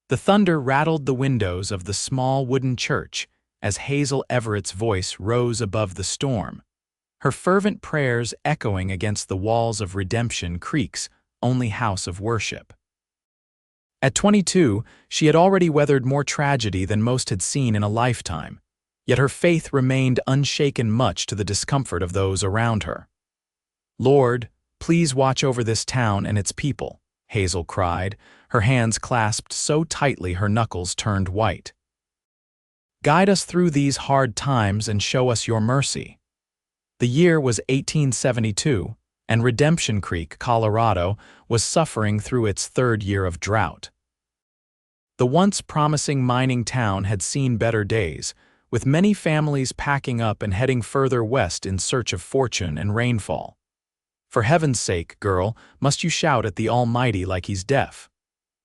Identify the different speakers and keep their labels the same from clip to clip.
Speaker 1: The thunder rattled the windows of the small wooden church as Hazel Everett's voice rose above the storm, her fervent prayers echoing against the walls of Redemption Creek's only house of worship. At 22, she had already weathered more tragedy than most had seen in a lifetime, yet her faith remained unshaken much to the discomfort of those around her. "Lord, please watch over this town and its people," Hazel cried, her hands clasped so tightly her knuckles turned white. "Guide us through these hard times and show us your mercy." The year was 1872, and Redemption Creek, Colorado, was suffering through its third year of drought. The once promising mining town had seen better days, with many families packing up and heading further west in search of fortune and rainfall. "For heaven's sake, girl, must you shout at the Almighty like he's deaf?"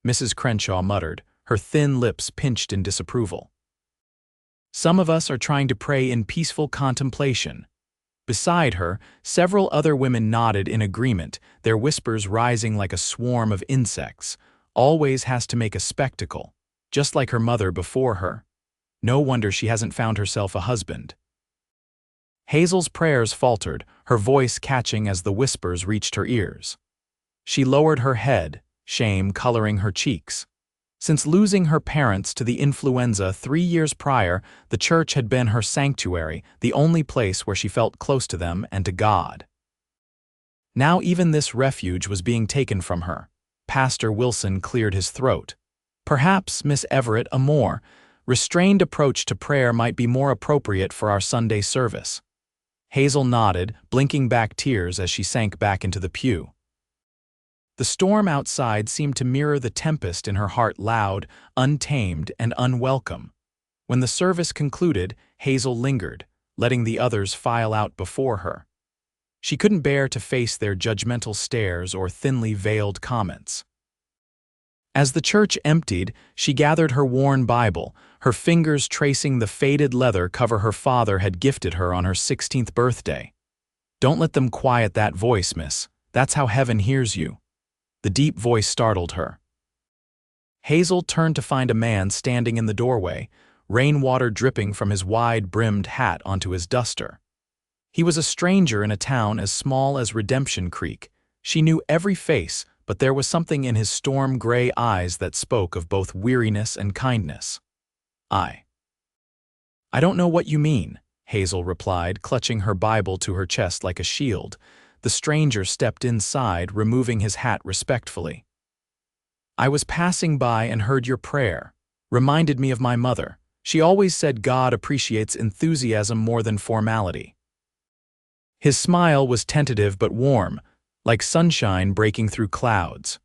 Speaker 1: Mrs. Crenshaw muttered, her thin lips pinched in disapproval. "Some of us are trying to pray in peaceful contemplation." Beside her, several other women nodded in agreement, their whispers rising like a swarm of insects. "Always has to make a spectacle, just like her mother before her. No wonder she hasn't found herself a husband." Hazel's prayers faltered, her voice catching as the whispers reached her ears. She lowered her head, shame coloring her cheeks. Since losing her parents to the influenza 3 years prior, the church had been her sanctuary, the only place where she felt close to them and to God. Now even this refuge was being taken from her. Pastor Wilson cleared his throat. "Perhaps, Miss Everett, a more restrained approach to prayer might be more appropriate for our Sunday service." Hazel nodded, blinking back tears as she sank back into the pew. The storm outside seemed to mirror the tempest in her heart, loud, untamed, and unwelcome. When the service concluded, Hazel lingered, letting the others file out before her. She couldn't bear to face their judgmental stares or thinly veiled comments. As the church emptied, she gathered her worn Bible, her fingers tracing the faded leather cover her father had gifted her on her 16th birthday. "Don't let them quiet that voice, miss. That's how heaven hears you." The deep voice startled her. Hazel turned to find a man standing in the doorway, rainwater dripping from his wide-brimmed hat onto his duster. He was a stranger in a town as small as Redemption Creek. She knew every face, but there was something in his storm-gray eyes that spoke of both weariness and kindness. "I don't know what you mean," Hazel replied, clutching her Bible to her chest like a shield. The stranger stepped inside, removing his hat respectfully. "I was passing by and heard your prayer. Reminded me of my mother. She always said God appreciates enthusiasm more than formality." His smile was tentative but warm, like sunshine breaking through clouds.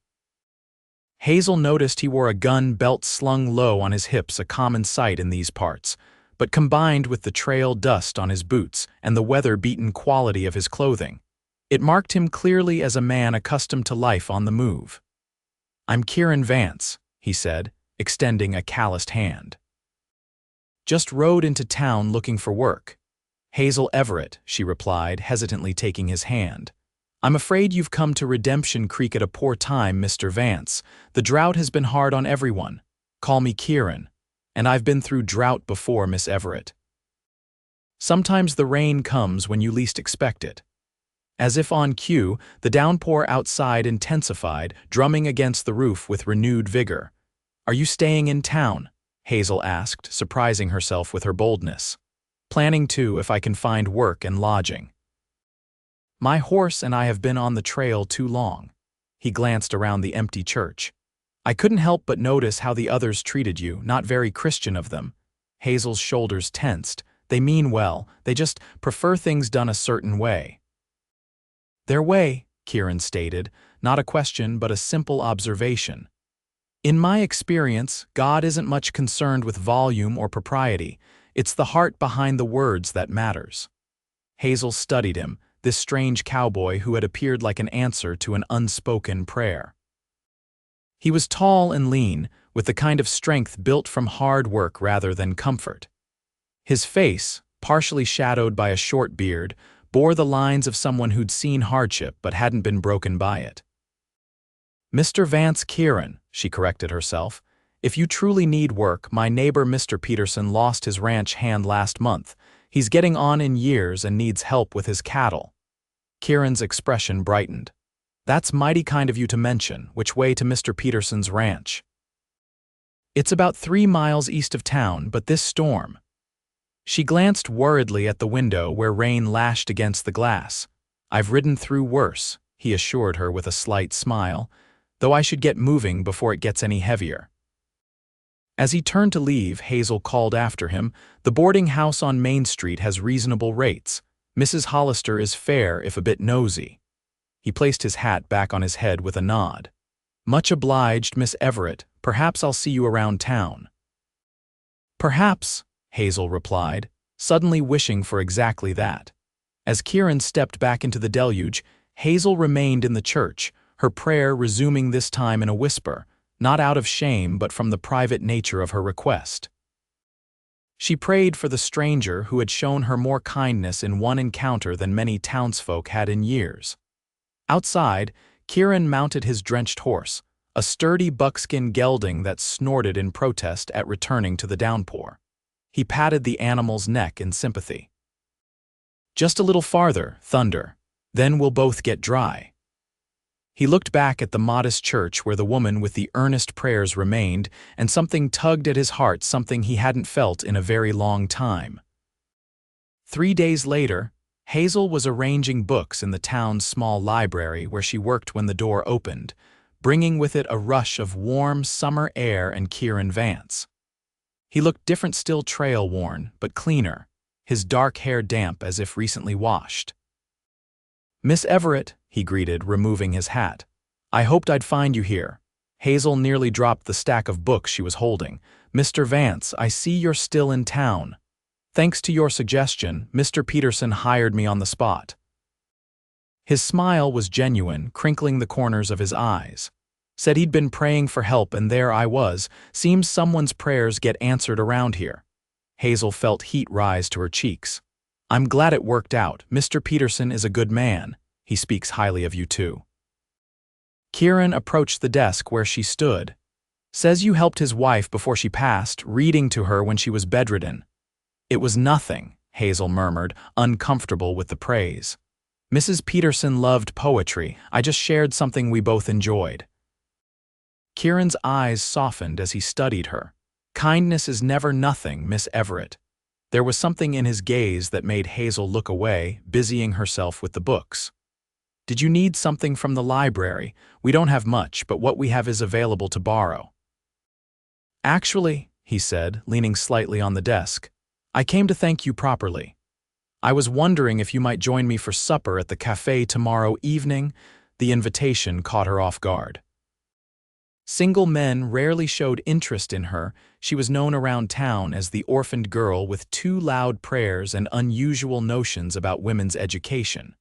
Speaker 1: Hazel noticed he wore a gun belt slung low on his hips, a common sight in these parts, but combined with the trail dust on his boots and the weather-beaten quality of his clothing, it marked him clearly as a man accustomed to life on the move. "I'm Kieran Vance," he said, extending a calloused hand. "Just rode into town looking for work." "Hazel Everett," she replied, hesitantly taking his hand. "I'm afraid you've come to Redemption Creek at a poor time, Mr. Vance. The drought has been hard on everyone. Call me Kieran. And I've been through drought before, Miss Everett. Sometimes the rain comes when you least expect it." As if on cue, the downpour outside intensified, drumming against the roof with renewed vigor. "Are you staying in town?" Hazel asked, surprising herself with her boldness. "Planning to, if I can find work and lodging." "My horse and I have been on the trail too long." He glanced around the empty church. "I couldn't help but notice how the others treated you, not very Christian of them." Hazel's shoulders tensed. "They mean well, they just prefer things done a certain way." "Their way," Kieran stated, not a question but a simple observation. "In my experience, God isn't much concerned with volume or propriety. It's the heart behind the words that matters." Hazel studied him, this strange cowboy who had appeared like an answer to an unspoken prayer. He was tall and lean, with the kind of strength built from hard work rather than comfort. His face, partially shadowed by a short beard, bore the lines of someone who'd seen hardship but hadn't been broken by it. "Mr. Vance Kieran," she corrected herself, If you truly need work, my neighbor Mr. Peterson lost his ranch hand last month. He's getting on in years and needs help with his cattle." Kieran's expression brightened. "That's mighty kind of you to mention. Which way to Mr. Peterson's ranch?" "It's about 3 miles east of town, but this storm—" She glanced worriedly at the window where rain lashed against the glass. "I've ridden through worse," he assured her with a slight smile, "though I should get moving before it gets any heavier." As he turned to leave, Hazel called after him, "The boarding house on Main Street has reasonable rates. Mrs. Hollister is fair if a bit nosy." He placed his hat back on his head with a nod. "Much obliged, Miss Everett. Perhaps I'll see you around town." "Perhaps," Hazel replied, suddenly wishing for exactly that. As Kieran stepped back into the deluge, Hazel remained in the church, her prayer resuming this time in a whisper, not out of shame but from the private nature of her request. She prayed for the stranger who had shown her more kindness in one encounter than many townsfolk had in years. Outside, Kieran mounted his drenched horse, a sturdy buckskin gelding that snorted in protest at returning to the downpour. He patted the animal's neck in sympathy. "Just a little farther, Thunder. Then we'll both get dry." He looked back at the modest church where the woman with the earnest prayers remained, and something tugged at his heart, something he hadn't felt in a very long time. 3 days later, Hazel was arranging books in the town's small library where she worked when the door opened, bringing with it a rush of warm summer air and Kieran Vance. He looked different, still trail-worn, but cleaner, his dark hair damp as if recently washed. "Miss Everett," he greeted, removing his hat. "I hoped I'd find you here." Hazel nearly dropped the stack of books she was holding. "Mr. Vance, I see you're still in town. Thanks to your suggestion, Mr. Peterson hired me on the spot." His smile was genuine, crinkling the corners of his eyes. "Said he'd been praying for help and there I was. Seems someone's prayers get answered around here." Hazel felt heat rise to her cheeks. "I'm glad it worked out. Mr. Peterson is a good man. He speaks highly of you too." Kieran approached the desk where she stood. "Says you helped his wife before she passed, reading to her when she was bedridden." "It was nothing," Hazel murmured, uncomfortable with the praise. "Mrs. Peterson loved poetry. I just shared something we both enjoyed." Kieran's eyes softened as he studied her. "Kindness is never nothing, Miss Everett." There was something in his gaze that made Hazel look away, busying herself with the books. "Did you need something from the library? We don't have much, but what we have is available to borrow." "Actually," he said, leaning slightly on the desk, "I came to thank you properly. I was wondering if you might join me for supper at the cafe tomorrow evening." The invitation caught her off guard. Single men rarely showed interest in her. She was known around town as the orphaned girl with 2 loud prayers and unusual notions about women's education.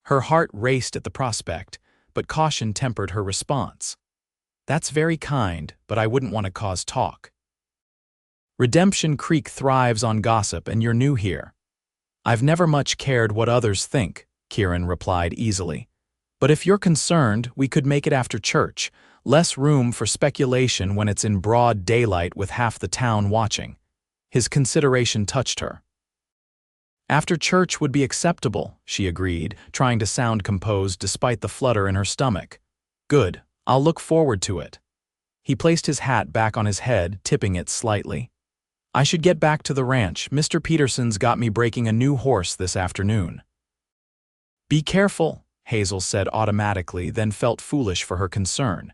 Speaker 1: Her heart raced at the prospect, but caution tempered her response. "That's very kind, but I wouldn't want to cause talk." "Redemption Creek thrives on gossip, and you're new here." "I've never much cared what others think," Kieran replied easily. "But if you're concerned, we could make it after church. Less room for speculation when it's in broad daylight with half the town watching." His consideration touched her. "After church would be acceptable," she agreed, trying to sound composed despite the flutter in her stomach. "Good. I'll look forward to it." He placed his hat back on his head, tipping it slightly. "I should get back to the ranch. Mr. Peterson's got me breaking a new horse this afternoon." "Be careful," Hazel said automatically, then felt foolish for her concern.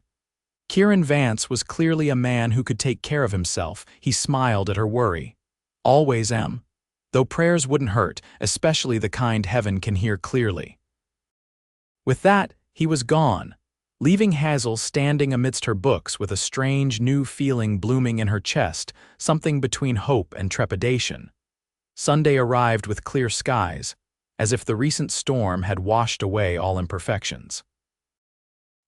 Speaker 1: Kieran Vance was clearly a man who could take care of himself. He smiled at her worry. "Always am. Though prayers wouldn't hurt, especially the kind heaven can hear clearly." With that, he was gone, leaving Hazel standing amidst her books with a strange new feeling blooming in her chest, something between hope and trepidation. Sunday arrived with clear skies, as if the recent storm had washed away all imperfections.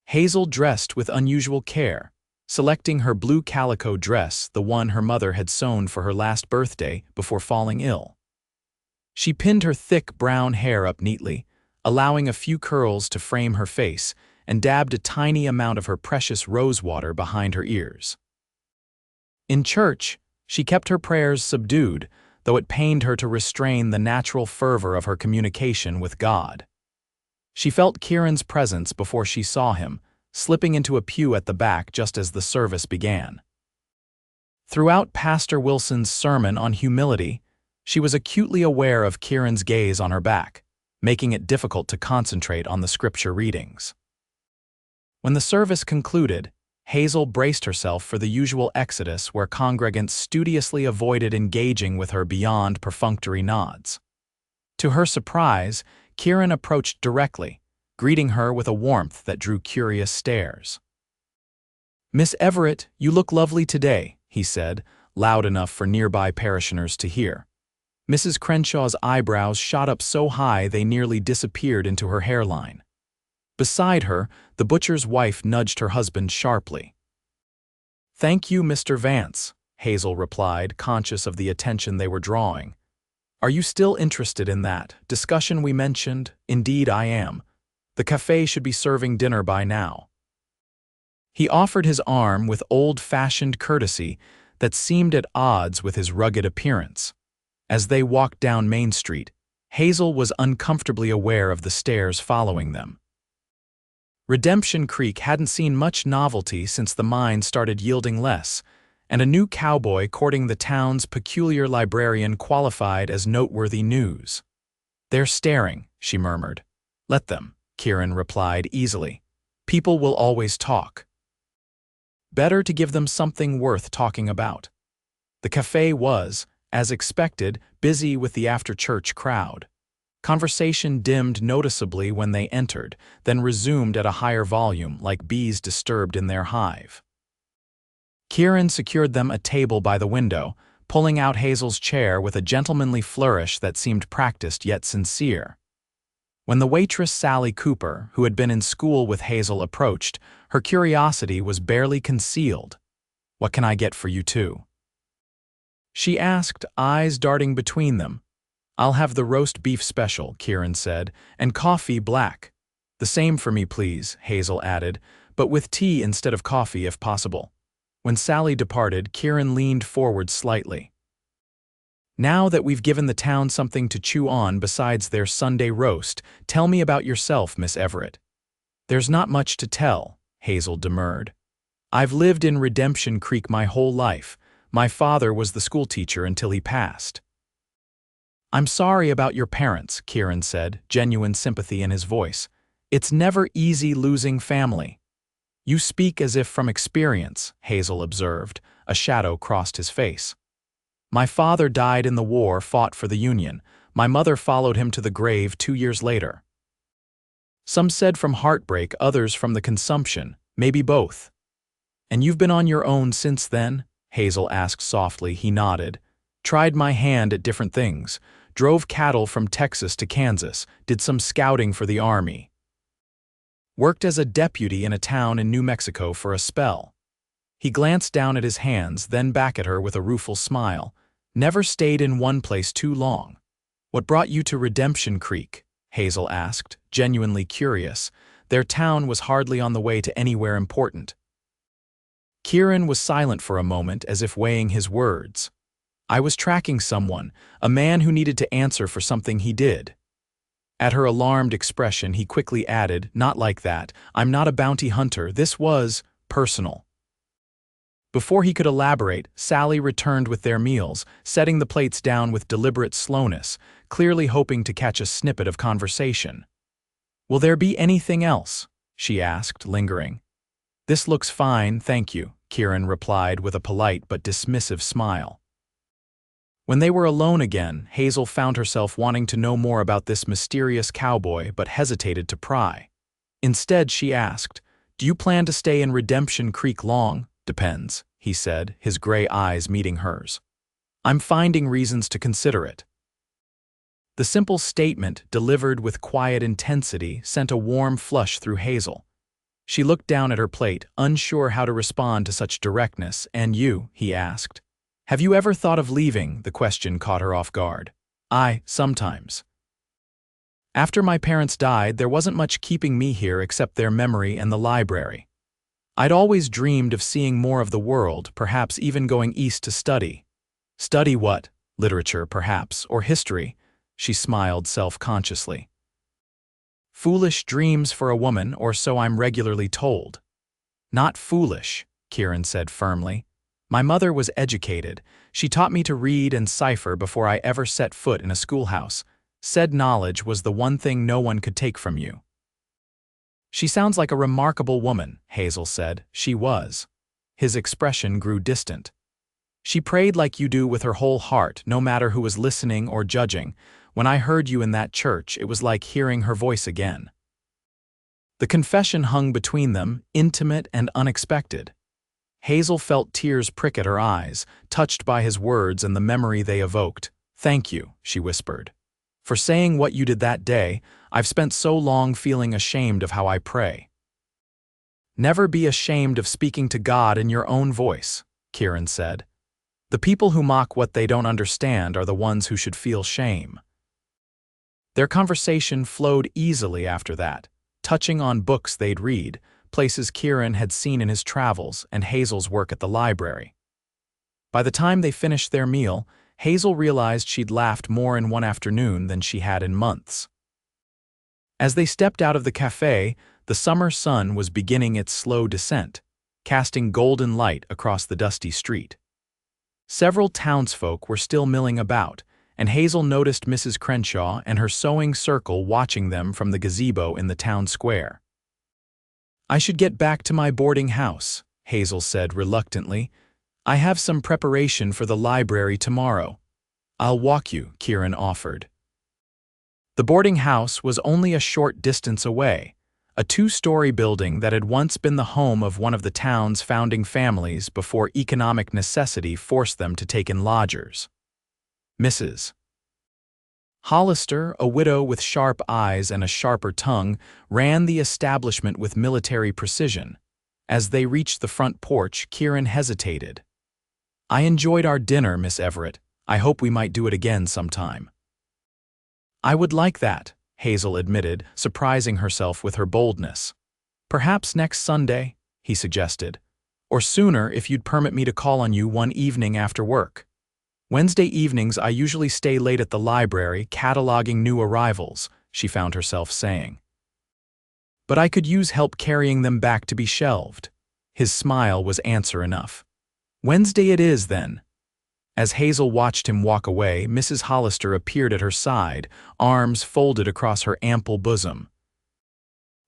Speaker 1: Hazel dressed with unusual care, selecting her blue calico dress, the one her mother had sewn for her last birthday before falling ill. She pinned her thick brown hair up neatly, allowing a few curls to frame her face, and dabbed a tiny amount of her precious rose water behind her ears. In church, she kept her prayers subdued, though it pained her to restrain the natural fervor of her communication with God. She felt Kieran's presence before she saw him, slipping into a pew at the back just as the service began. Throughout Pastor Wilson's sermon on humility, she was acutely aware of Kieran's gaze on her back, making it difficult to concentrate on the scripture readings. When the service concluded, Hazel braced herself for the usual exodus where congregants studiously avoided engaging with her beyond perfunctory nods. To her surprise, Kieran approached directly, greeting her with a warmth that drew curious stares. "Miss Everett, you look lovely today," he said, loud enough for nearby parishioners to hear. Mrs. Crenshaw's eyebrows shot up so high they nearly disappeared into her hairline. Beside her, the butcher's wife nudged her husband sharply. "Thank you, Mr. Vance," Hazel replied, conscious of the attention they were drawing. "Are you still interested in that discussion we mentioned?" "Indeed I am. The cafe should be serving dinner by now." He offered his arm with old-fashioned courtesy that seemed at odds with his rugged appearance. As they walked down Main Street, Hazel was uncomfortably aware of the stares following them. Redemption Creek hadn't seen much novelty since the mine started yielding less, and a new cowboy courting the town's peculiar librarian qualified as noteworthy news. "They're staring," she murmured. "Let them," Kieran replied easily. "People will always talk. Better to give them something worth talking about." The cafe was, as expected, busy with the after-church crowd. Conversation dimmed noticeably when they entered, then resumed at a higher volume like bees disturbed in their hive. Kieran secured them a table by the window, pulling out Hazel's chair with a gentlemanly flourish that seemed practiced yet sincere. When the waitress Sally Cooper, who had been in school with Hazel, approached, her curiosity was barely concealed. "What can I get for you two?" she asked, eyes darting between them. "I'll have the roast beef special," Kieran said, "and coffee black." "The same for me, please," Hazel added, "but with tea instead of coffee if possible." When Sally departed, Kieran leaned forward slightly. "Now that we've given the town something to chew on besides their Sunday roast, tell me about yourself, Miss Everett." "There's not much to tell," Hazel demurred. "I've lived in Redemption Creek my whole life. My father was the schoolteacher until he passed." "I'm sorry about your parents," Kieran said, genuine sympathy in his voice. "It's never easy losing family." "You speak as if from experience," Hazel observed. A shadow crossed his face. "My father died in the war fought for the Union. My mother followed him to the grave 2 years later. Some said from heartbreak, others from the consumption, maybe both." "And you've been on your own since then?" Hazel asked softly. He nodded. "Tried my hand at different things. Drove cattle from Texas to Kansas, did some scouting for the Army. Worked as a deputy in a town in New Mexico for a spell." He glanced down at his hands, then back at her with a rueful smile. "Never stayed in one place too long." "What brought you to Redemption Creek?" Hazel asked, genuinely curious. Their town was hardly on the way to anywhere important. Kieran was silent for a moment, as if weighing his words. "I was tracking someone, a man who needed to answer for something he did." At her alarmed expression, he quickly added, "Not like that. I'm not a bounty hunter. This was personal." Before he could elaborate, Sally returned with their meals, setting the plates down with deliberate slowness, clearly hoping to catch a snippet of conversation. "Will there be anything else?" she asked, lingering. "This looks fine, thank you," Kieran replied with a polite but dismissive smile. When they were alone again, Hazel found herself wanting to know more about this mysterious cowboy but hesitated to pry. Instead, she asked, "Do you plan to stay in Redemption Creek long?" "Depends," he said, his gray eyes meeting hers. "I'm finding reasons to consider it." The simple statement, delivered with quiet intensity, sent a warm flush through Hazel. She looked down at her plate, unsure how to respond to such directness. "And you?" he asked. "Have you ever thought of leaving?" The question caught her off guard. Sometimes. After my parents died, there wasn't much keeping me here except their memory and the library. I'd always dreamed of seeing more of the world, perhaps even going east to study. Study what? Literature, perhaps, or history? She smiled self-consciously. Foolish dreams for a woman, or so I'm regularly told. Not foolish, Kieran said firmly. My mother was educated. She taught me to read and cipher before I ever set foot in a schoolhouse. Said knowledge was the one thing no one could take from you. She sounds like a remarkable woman, Hazel said. She was. His expression grew distant. She prayed like you do with her whole heart, no matter who was listening or judging. When I heard you in that church, it was like hearing her voice again. The confession hung between them, intimate and unexpected. Hazel felt tears prick at her eyes, touched by his words and the memory they evoked. Thank you, she whispered. For saying what you did that day. I've spent so long feeling ashamed of how I pray. Never be ashamed of speaking to God in your own voice, Kieran said. The people who mock what they don't understand are the ones who should feel shame. Their conversation flowed easily after that, touching on books they'd read, places Kieran had seen in his travels, and Hazel's work at the library. By the time they finished their meal, Hazel realized she'd laughed more in one afternoon than she had in months. As they stepped out of the cafe, the summer sun was beginning its slow descent, casting golden light across the dusty street. Several townsfolk were still milling about, and Hazel noticed Mrs. Crenshaw and her sewing circle watching them from the gazebo in the town square. I should get back to my boarding house, Hazel said reluctantly. I have some preparation for the library tomorrow. I'll walk you, Kieran offered. The boarding house was only a short distance away, a two-story building that had once been the home of one of the town's founding families before economic necessity forced them to take in lodgers. Mrs. Hollister, a widow with sharp eyes and a sharper tongue, ran the establishment with military precision. As they reached the front porch, Kieran hesitated. I enjoyed our dinner, Miss Everett. I hope we might do it again sometime. I would like that, Hazel admitted, surprising herself with her boldness. Perhaps next Sunday, he suggested. Or sooner if you'd permit me to call on you one evening after work. Wednesday evenings I usually stay late at the library, cataloging new arrivals, she found herself saying. But I could use help carrying them back to be shelved. His smile was answer enough. Wednesday it is, then. As Hazel watched him walk away, Mrs. Hollister appeared at her side, arms folded across her ample bosom.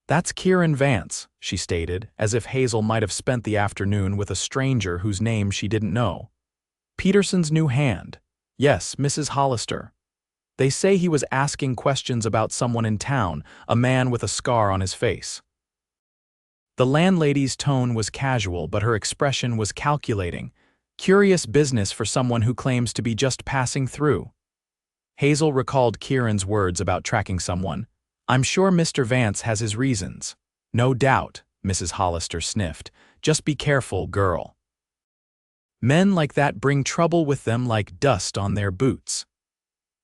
Speaker 1: That's Kieran Vance, she stated, as if Hazel might have spent the afternoon with a stranger whose name she didn't know. Peterson's new hand. Yes, Mrs. Hollister. They say he was asking questions about someone in town, a man with a scar on his face. The landlady's tone was casual, but her expression was calculating. Curious business for someone who claims to be just passing through. Hazel recalled Kieran's words about tracking someone. I'm sure Mr. Vance has his reasons. No doubt, Mrs. Hollister sniffed. Just be careful, girl. Men like that bring trouble with them like dust on their boots.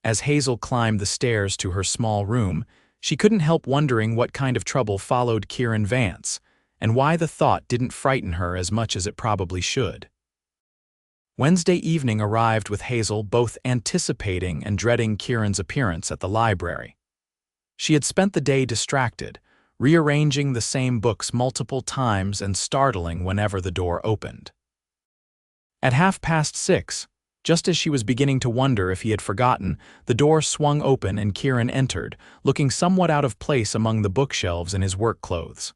Speaker 1: As Hazel climbed the stairs to her small room, she couldn't help wondering what kind of trouble followed Kieran Vance, and why the thought didn't frighten her as much as it probably should. Wednesday evening arrived with Hazel both anticipating and dreading Kieran's appearance at the library. She had spent the day distracted, rearranging the same books multiple times and startling whenever the door opened. At 6:30, just as she was beginning to wonder if he had forgotten, the door swung open and Kieran entered, looking somewhat out of place among the bookshelves in his work clothes.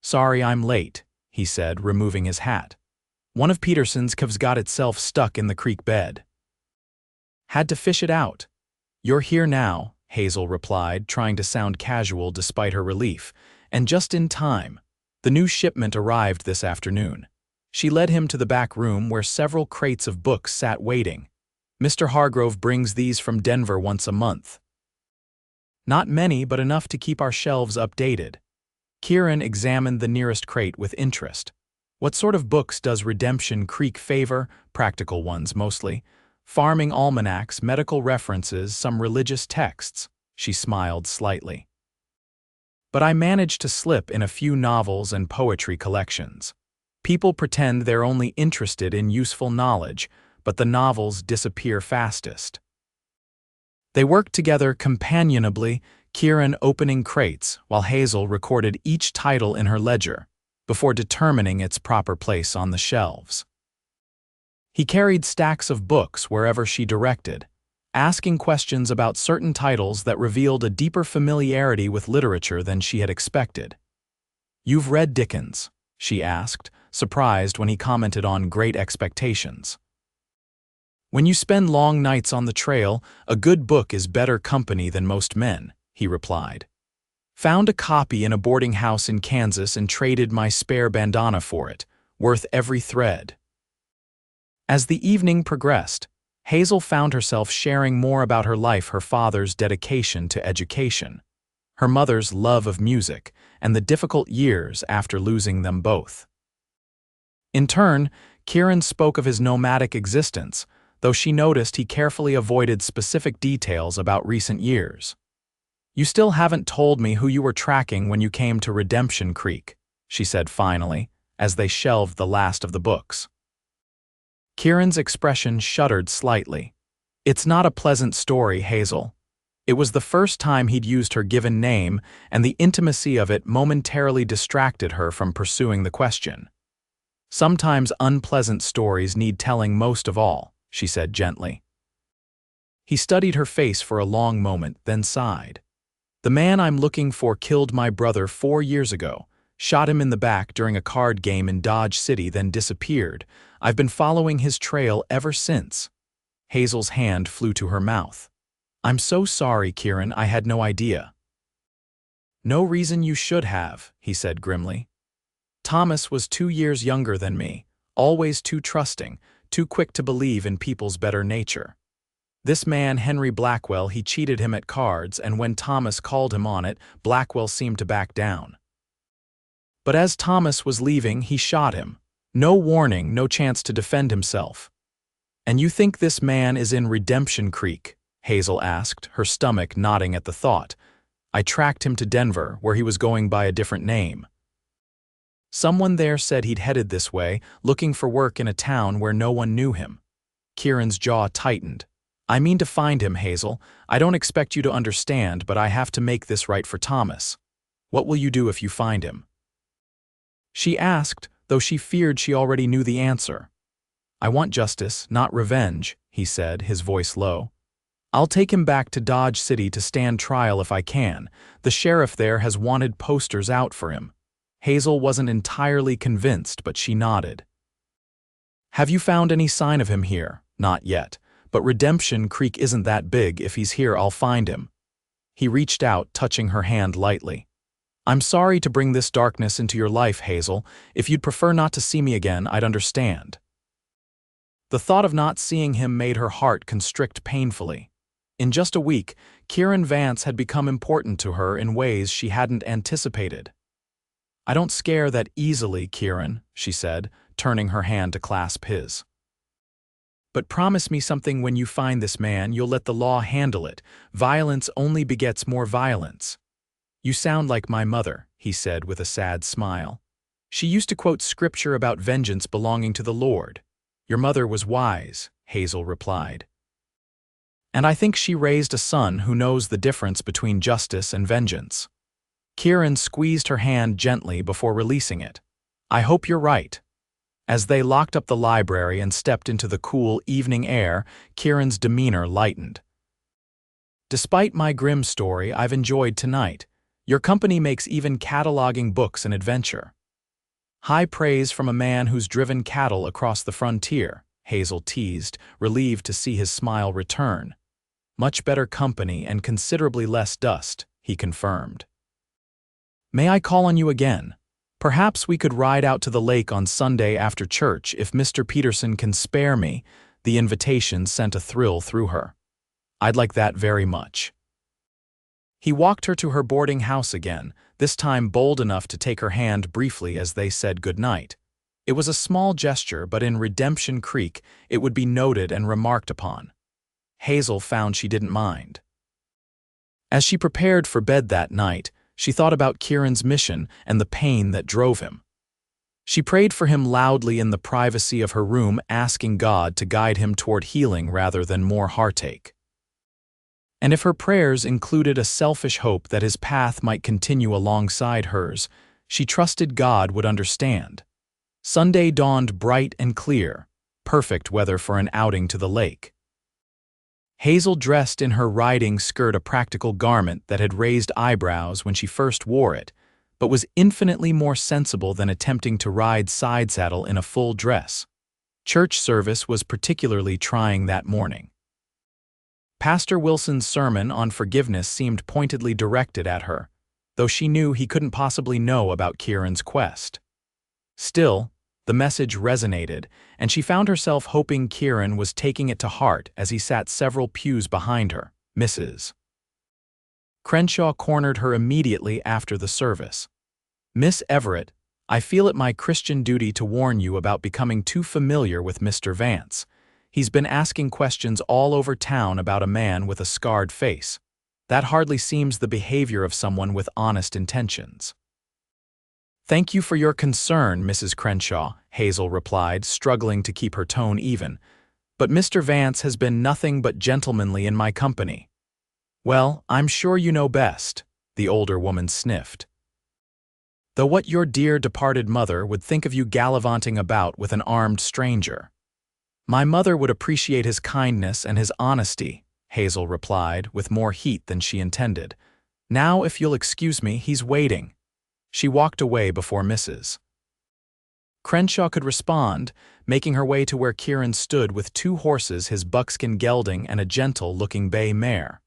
Speaker 1: Sorry I'm late, he said, removing his hat. One of Peterson's covs got itself stuck in the creek bed. Had to fish it out. You're here now, Hazel replied, trying to sound casual despite her relief, and just in time. The new shipment arrived this afternoon. She led him to the back room where several crates of books sat waiting. Mr. Hargrove brings these from Denver once a month. Not many, but enough to keep our shelves updated. Kieran examined the nearest crate with interest. What sort of books does Redemption Creek favor? Practical ones, mostly. Farming almanacs, medical references, some religious texts. She smiled slightly. but I manage to slip in a few novels and poetry collections. People pretend they're only interested in useful knowledge, but the novels disappear fastest. They worked together companionably, Kieran opening crates while Hazel recorded each title in her ledger, before determining its proper place on the shelves. He carried stacks of books wherever she directed, asking questions about certain titles that revealed a deeper familiarity with literature than she had expected. "You've read Dickens?" she asked, surprised when he commented on Great Expectations. "When you spend long nights on the trail, a good book is better company than most men," he replied. "Found a copy in a boarding house in Kansas and traded my spare bandana for it, worth every thread." As the evening progressed, Hazel found herself sharing more about her life, her father's dedication to education, her mother's love of music, and the difficult years after losing them both. In turn, Kieran spoke of his nomadic existence, though she noticed he carefully avoided specific details about recent years. "You still haven't told me who you were tracking when you came to Redemption Creek," she said finally, as they shelved the last of the books. Kieran's expression shuddered slightly. "It's not a pleasant story, Hazel." It was the first time he'd used her given name, and the intimacy of it momentarily distracted her from pursuing the question. "Sometimes unpleasant stories need telling most of all," she said gently. He studied her face for a long moment, then sighed. "The man I'm looking for killed my brother 4 years ago, shot him in the back during a card game in Dodge City, then disappeared. I've been following his trail ever since." Hazel's hand flew to her mouth. "I'm so sorry, Kieran, I had no idea." "No reason you should have," he said grimly. "Thomas was 2 years younger than me, always too trusting, too quick to believe in people's better nature. This man, Henry Blackwell, he cheated him at cards, and when Thomas called him on it, Blackwell seemed to back down. But as Thomas was leaving, he shot him. No warning, no chance to defend himself." "And you think this man is in Redemption Creek?" Hazel asked, her stomach nodding at the thought. "I tracked him to Denver, where he was going by a different name. Someone there said he'd headed this way, looking for work in a town where no one knew him." Kieran's jaw tightened. "I mean to find him, Hazel. I don't expect you to understand, but I have to make this right for Thomas. What will you do if you find him?" She asked, though she feared she already knew the answer. "I want justice, not revenge," he said, his voice low. "I'll take him back to Dodge City to stand trial if I can. The sheriff there has wanted posters out for him." Hazel wasn't entirely convinced, but she nodded. "Have you found any sign of him here?" "Not yet, but Redemption Creek isn't that big. If he's here, I'll find him." He reached out, touching her hand lightly. "I'm sorry to bring this darkness into your life, Hazel. If you'd prefer not to see me again, I'd understand." The thought of not seeing him made her heart constrict painfully. In just a week, Kieran Vance had become important to her in ways she hadn't anticipated. "I don't scare that easily, Kieran," she said, turning her hand to clasp his. "But promise me something: when you find this man, you'll let the law handle it. Violence only begets more violence." "You sound like my mother," he said with a sad smile. "She used to quote scripture about vengeance belonging to the Lord." "Your mother was wise," Hazel replied. "And I think she raised a son who knows the difference between justice and vengeance." Kieran squeezed her hand gently before releasing it. "I hope you're right." As they locked up the library and stepped into the cool evening air, Kieran's demeanor lightened. "Despite my grim story, I've enjoyed tonight. Your company makes even cataloging books an adventure." "High praise from a man who's driven cattle across the frontier," Hazel teased, relieved to see his smile return. "Much better company and considerably less dust," he confirmed. "May I call on you again? Perhaps we could ride out to the lake on Sunday after church if Mr. Peterson can spare me." The invitation sent a thrill through her. "I'd like that very much." He walked her to her boarding house again, this time bold enough to take her hand briefly as they said goodnight. It was a small gesture, but in Redemption Creek it would be noted and remarked upon. Hazel found she didn't mind. As she prepared for bed that night, She thought about Kieran's mission and the pain that drove him. She prayed for him loudly in the privacy of her room, asking God to guide him toward healing rather than more heartache. And if her prayers included a selfish hope that his path might continue alongside hers, she trusted God would understand. Sunday dawned bright and clear, perfect weather for an outing to the lake. Hazel dressed in her riding skirt, a practical garment that had raised eyebrows when she first wore it, but was infinitely more sensible than attempting to ride side saddle in a full dress. Church service was particularly trying that morning. Pastor Wilson's sermon on forgiveness seemed pointedly directed at her, though she knew he couldn't possibly know about Kieran's quest. Still, the message resonated, and she found herself hoping Kieran was taking it to heart as he sat several pews behind her. Mrs. Crenshaw cornered her immediately after the service. "Miss Everett, I feel it my Christian duty to warn you about becoming too familiar with Mr. Vance. He's been asking questions all over town about a man with a scarred face. That hardly seems the behavior of someone with honest intentions." "Thank you for your concern, Mrs. Crenshaw," Hazel replied, struggling to keep her tone even. "But Mr. Vance has been nothing but gentlemanly in my company." "Well, I'm sure you know best," the older woman sniffed. "Though what your dear departed mother would think of you gallivanting about with an armed stranger." "My mother would appreciate his kindness and his honesty," Hazel replied, with more heat than she intended. "Now, if you'll excuse me, he's waiting." She walked away before Mrs. Crenshaw could respond, making her way to where Kieran stood with 2 horses, his buckskin gelding and a gentle-looking bay mare.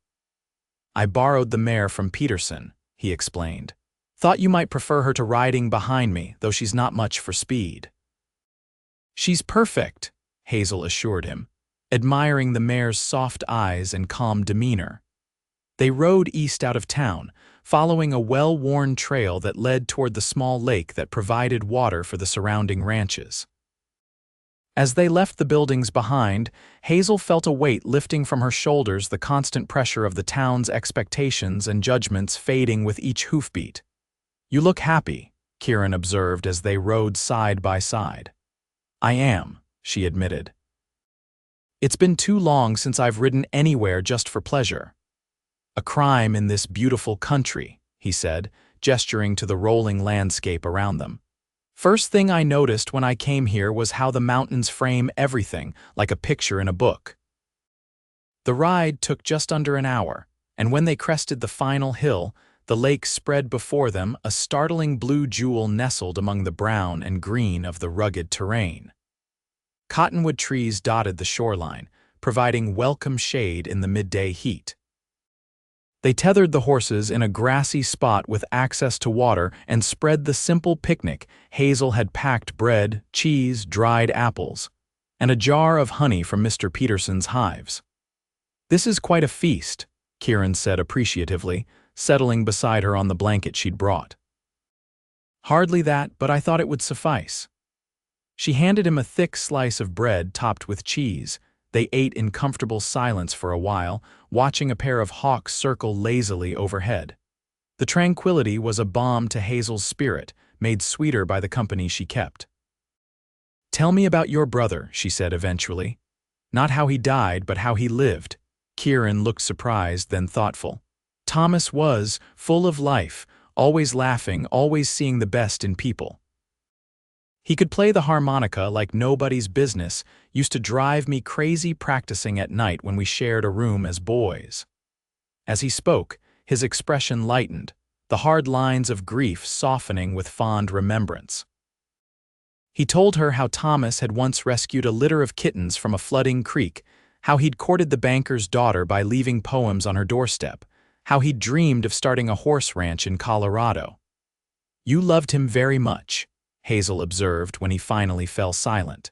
Speaker 1: "I borrowed the mare from Peterson," he explained. "Thought you might prefer her to riding behind me, though she's not much for speed." "She's perfect," Hazel assured him, admiring the mare's soft eyes and calm demeanor. They rode east out of town, following a well-worn trail that led toward the small lake that provided water for the surrounding ranches. As they left the buildings behind, Hazel felt a weight lifting from her shoulders, the constant pressure of the town's expectations and judgments fading with each hoofbeat. "You look happy," Kieran observed as they rode side by side. "I am," she admitted. "It's been too long since I've ridden anywhere just for pleasure." "A crime in this beautiful country," he said, gesturing to the rolling landscape around them. "First thing I noticed when I came here was how the mountains frame everything, like a picture in a book." The ride took just under an hour, and when they crested the final hill, the lake spread before them, a startling blue jewel nestled among the brown and green of the rugged terrain. Cottonwood trees dotted the shoreline, providing welcome shade in the midday heat. They tethered the horses in a grassy spot with access to water and spread the simple picnic. Hazel had packed bread, cheese, dried apples, and a jar of honey from Mr. Peterson's hives. "This is quite a feast," Kieran said appreciatively, settling beside her on the blanket she'd brought. "Hardly that, but I thought it would suffice." She handed him a thick slice of bread topped with cheese. They ate in comfortable silence for a while, watching a pair of hawks circle lazily overhead. The tranquility was a balm to Hazel's spirit, made sweeter by the company she kept. "Tell me about your brother," she said eventually. "Not how he died, but how he lived." Kieran looked surprised, then thoughtful. "Thomas was full of life, always laughing, always seeing the best in people. He could play the harmonica like nobody's business, used to drive me crazy practicing at night when we shared a room as boys." As he spoke, his expression lightened, the hard lines of grief softening with fond remembrance. He told her how Thomas had once rescued a litter of kittens from a flooding creek, how he'd courted the banker's daughter by leaving poems on her doorstep, how he'd dreamed of starting a horse ranch in Colorado. "You loved him very much," Hazel observed when he finally fell silent.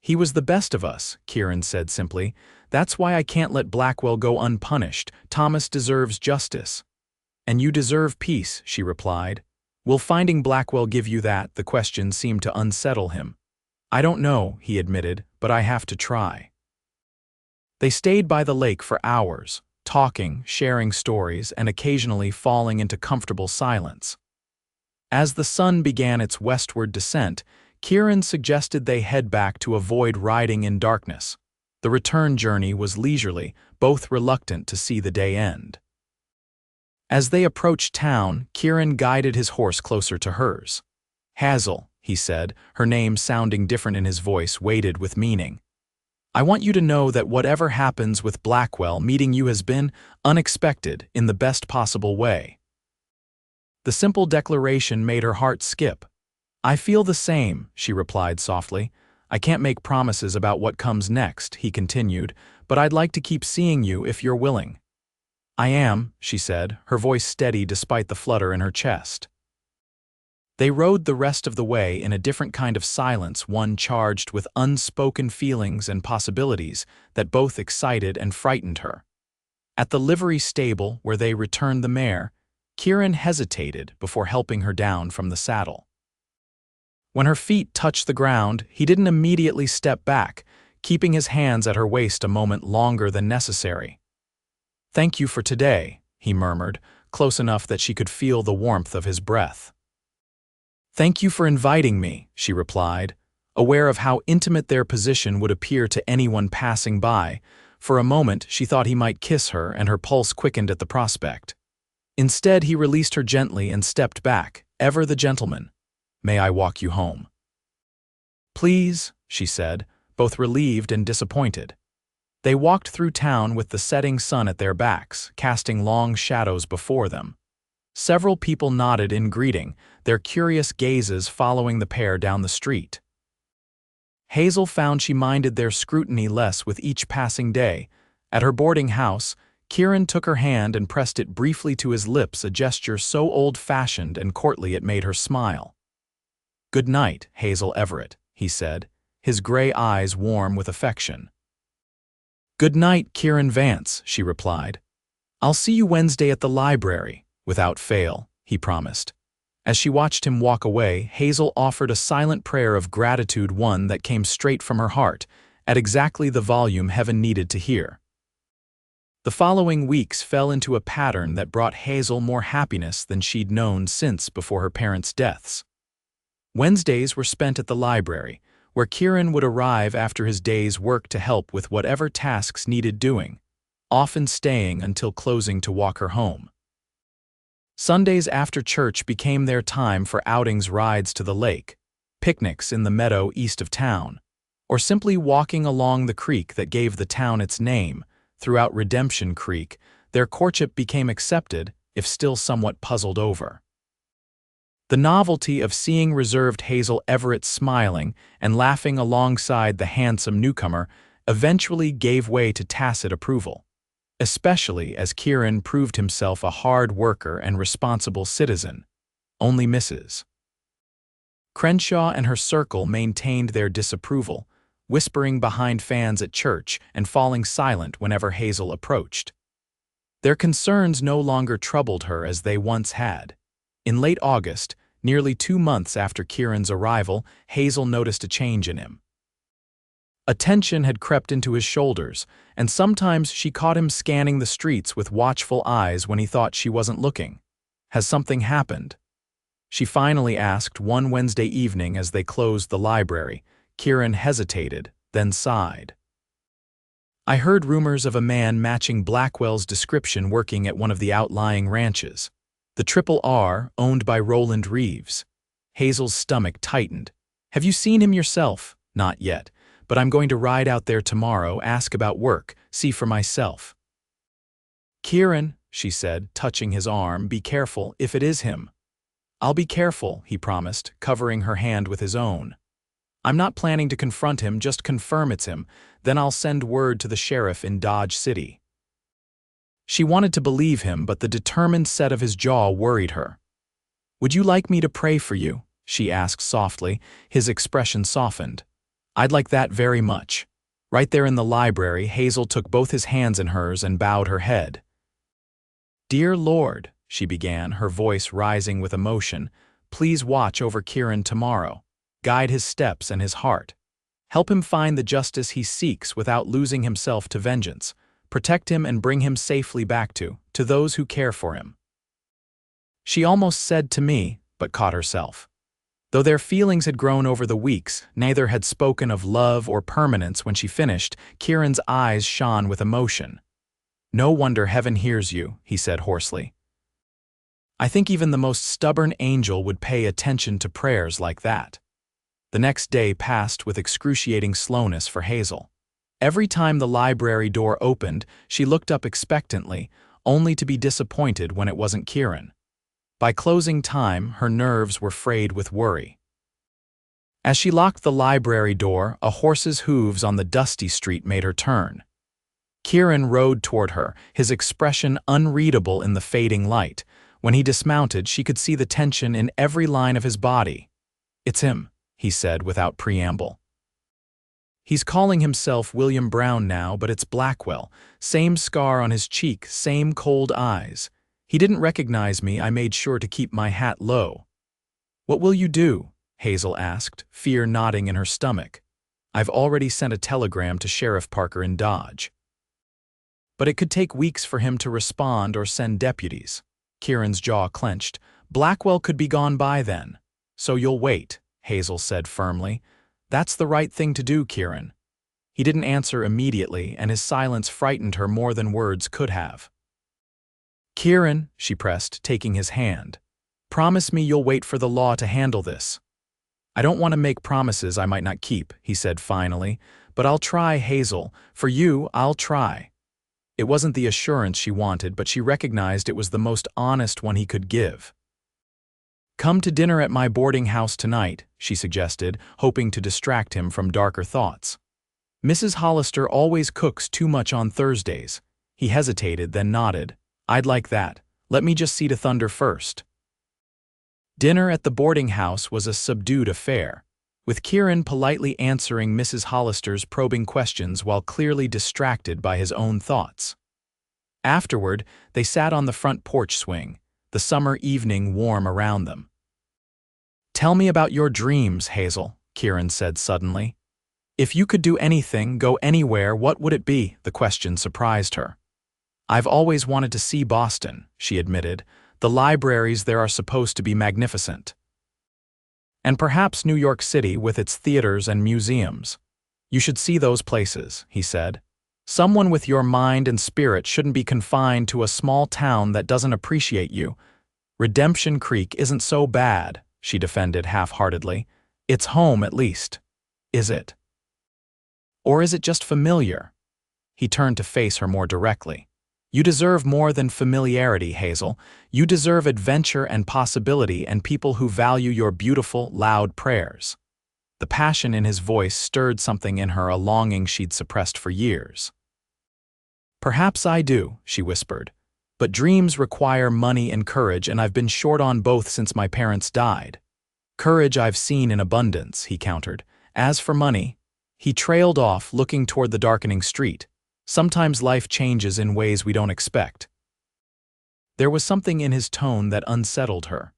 Speaker 1: "He was the best of us," Kieran said simply. "That's why I can't let Blackwell go unpunished. Thomas deserves justice." "And you deserve peace," she replied. "Will finding Blackwell give you that?" The question seemed to unsettle him. "I don't know," he admitted, "but I have to try." They stayed by the lake for hours, talking, sharing stories, and occasionally falling into comfortable silence. As the sun began its westward descent, Kieran suggested they head back to avoid riding in darkness. The return journey was leisurely, both reluctant to see the day end. As they approached town, Kieran guided his horse closer to hers. "Hazel," he said, her name sounding different in his voice, weighted with meaning. "I want you to know that whatever happens with Blackwell, meeting you has been unexpected in the best possible way." The simple declaration made her heart skip. "I feel the same," she replied softly. "I can't make promises about what comes next," he continued, "but I'd like to keep seeing you if you're willing." "I am," she said, her voice steady despite the flutter in her chest. They rode the rest of the way in a different kind of silence, one charged with unspoken feelings and possibilities that both excited and frightened her. At the livery stable, where they returned the mare, Kieran hesitated before helping her down from the saddle. When her feet touched the ground, he didn't immediately step back, keeping his hands at her waist a moment longer than necessary. "Thank you for today," he murmured, close enough that she could feel the warmth of his breath. "Thank you for inviting me," she replied, aware of how intimate their position would appear to anyone passing by. For a moment, she thought he might kiss her, and her pulse quickened at the prospect. Instead, he released her gently and stepped back, ever the gentleman. "May I walk you home?" "Please," she said, both relieved and disappointed. They walked through town with the setting sun at their backs, casting long shadows before them. Several people nodded in greeting, their curious gazes following the pair down the street. Hazel found she minded their scrutiny less with each passing day. At her boarding house, Kieran took her hand and pressed it briefly to his lips, a gesture so old-fashioned and courtly it made her smile. "Good night, Hazel Everett," he said, his gray eyes warm with affection. "Good night, Kieran Vance," she replied. "I'll see you Wednesday at the library, without fail," he promised. As she watched him walk away, Hazel offered a silent prayer of gratitude, one that came straight from her heart, at exactly the volume heaven needed to hear. The following weeks fell into a pattern that brought Hazel more happiness than she'd known since before her parents' deaths. Wednesdays were spent at the library, where Kieran would arrive after his day's work to help with whatever tasks needed doing, often staying until closing to walk her home. Sundays after church became their time for outings, rides to the lake, picnics in the meadow east of town, or simply walking along the creek that gave the town its name. Throughout Redemption Creek, their courtship became accepted, if still somewhat puzzled over. The novelty of seeing reserved Hazel Everett smiling and laughing alongside the handsome newcomer eventually gave way to tacit approval, especially as Kieran proved himself a hard worker and responsible citizen. Only Mrs. Crenshaw and her circle maintained their disapproval, whispering behind fans at church and falling silent whenever Hazel approached. Their concerns no longer troubled her as they once had. In late August, nearly 2 months after Kieran's arrival, Hazel noticed a change in him. A tension had crept into his shoulders, and sometimes she caught him scanning the streets with watchful eyes when he thought she wasn't looking. "Has something happened?" she finally asked one Wednesday evening as they closed the library. Kieran hesitated, then sighed. "I heard rumors of a man matching Blackwell's description working at one of the outlying ranches. The Triple R, owned by Roland Reeves." Hazel's stomach tightened. "Have you seen him yourself?" "Not yet, but I'm going to ride out there tomorrow, ask about work, see for myself." "Kieran," she said, touching his arm, "be careful if it is him." "I'll be careful," he promised, covering her hand with his own. "I'm not planning to confront him, just confirm it's him, then I'll send word to the sheriff in Dodge City." She wanted to believe him, but the determined set of his jaw worried her. "Would you like me to pray for you?" she asked softly, his expression softened. "I'd like that very much." Right there in the library, Hazel took both his hands in hers and bowed her head. "Dear Lord," she began, her voice rising with emotion, "please watch over Kieran tomorrow. Guide his steps and his heart. Help him find the justice he seeks without losing himself to vengeance. Protect him and bring him safely back to those who care for him. She almost said to me, but caught herself. Though their feelings had grown over the weeks, neither had spoken of love or permanence. When she finished, Kieran's eyes shone with emotion. "No wonder heaven hears you," he said hoarsely. "I think even the most stubborn angel would pay attention to prayers like that." The next day passed with excruciating slowness for Hazel. Every time the library door opened, she looked up expectantly, only to be disappointed when it wasn't Kieran. By closing time, her nerves were frayed with worry. As she locked the library door, a horse's hooves on the dusty street made her turn. Kieran rode toward her, his expression unreadable in the fading light. When he dismounted, she could see the tension in every line of his body. "It's him," he said without preamble. "He's calling himself William Brown now, but it's Blackwell. Same scar on his cheek, same cold eyes. He didn't recognize me. I made sure to keep my hat low." "What will you do?" Hazel asked, fear knotting in her stomach. "I've already sent a telegram to Sheriff Parker in Dodge." "But it could take weeks for him to respond or send deputies." Kieran's jaw clenched. "Blackwell could be gone by then." "So you'll wait," Hazel said firmly. "That's the right thing to do, Kieran." He didn't answer immediately, and his silence frightened her more than words could have. "Kieran," she pressed, taking his hand, "promise me you'll wait for the law to handle this." "I don't want to make promises I might not keep," he said finally, "but I'll try, Hazel. For you, I'll try." It wasn't the assurance she wanted, but she recognized it was the most honest one he could give. "Come to dinner at my boarding house tonight," she suggested, hoping to distract him from darker thoughts. "Mrs. Hollister always cooks too much on Thursdays." He hesitated, then nodded. "I'd like that. Let me just see to Thunder first." Dinner at the boarding house was a subdued affair, with Kieran politely answering Mrs. Hollister's probing questions while clearly distracted by his own thoughts. Afterward, they sat on the front porch swing, the summer evening warm around them. "Tell me about your dreams, Hazel," Kieran said suddenly. "If you could do anything, go anywhere, what would it be?" The question surprised her. "I've always wanted to see Boston," she admitted. "The libraries there are supposed to be magnificent. And perhaps New York City with its theaters and museums. You should see those places," he said. "Someone with your mind and spirit shouldn't be confined to a small town that doesn't appreciate you." "Redemption Creek isn't so bad," she defended half-heartedly. "It's home at least." "Is it? Or is it just familiar?" He turned to face her more directly. "You deserve more than familiarity, Hazel. You deserve adventure and possibility and people who value your beautiful, loud prayers." The passion in his voice stirred something in her, a longing she'd suppressed for years. "Perhaps I do," she whispered. "But dreams require money and courage, and I've been short on both since my parents died." "Courage I've seen in abundance," he countered. "As for money—" He trailed off, looking toward the darkening street. "Sometimes life changes in ways we don't expect." There was something in his tone that unsettled her.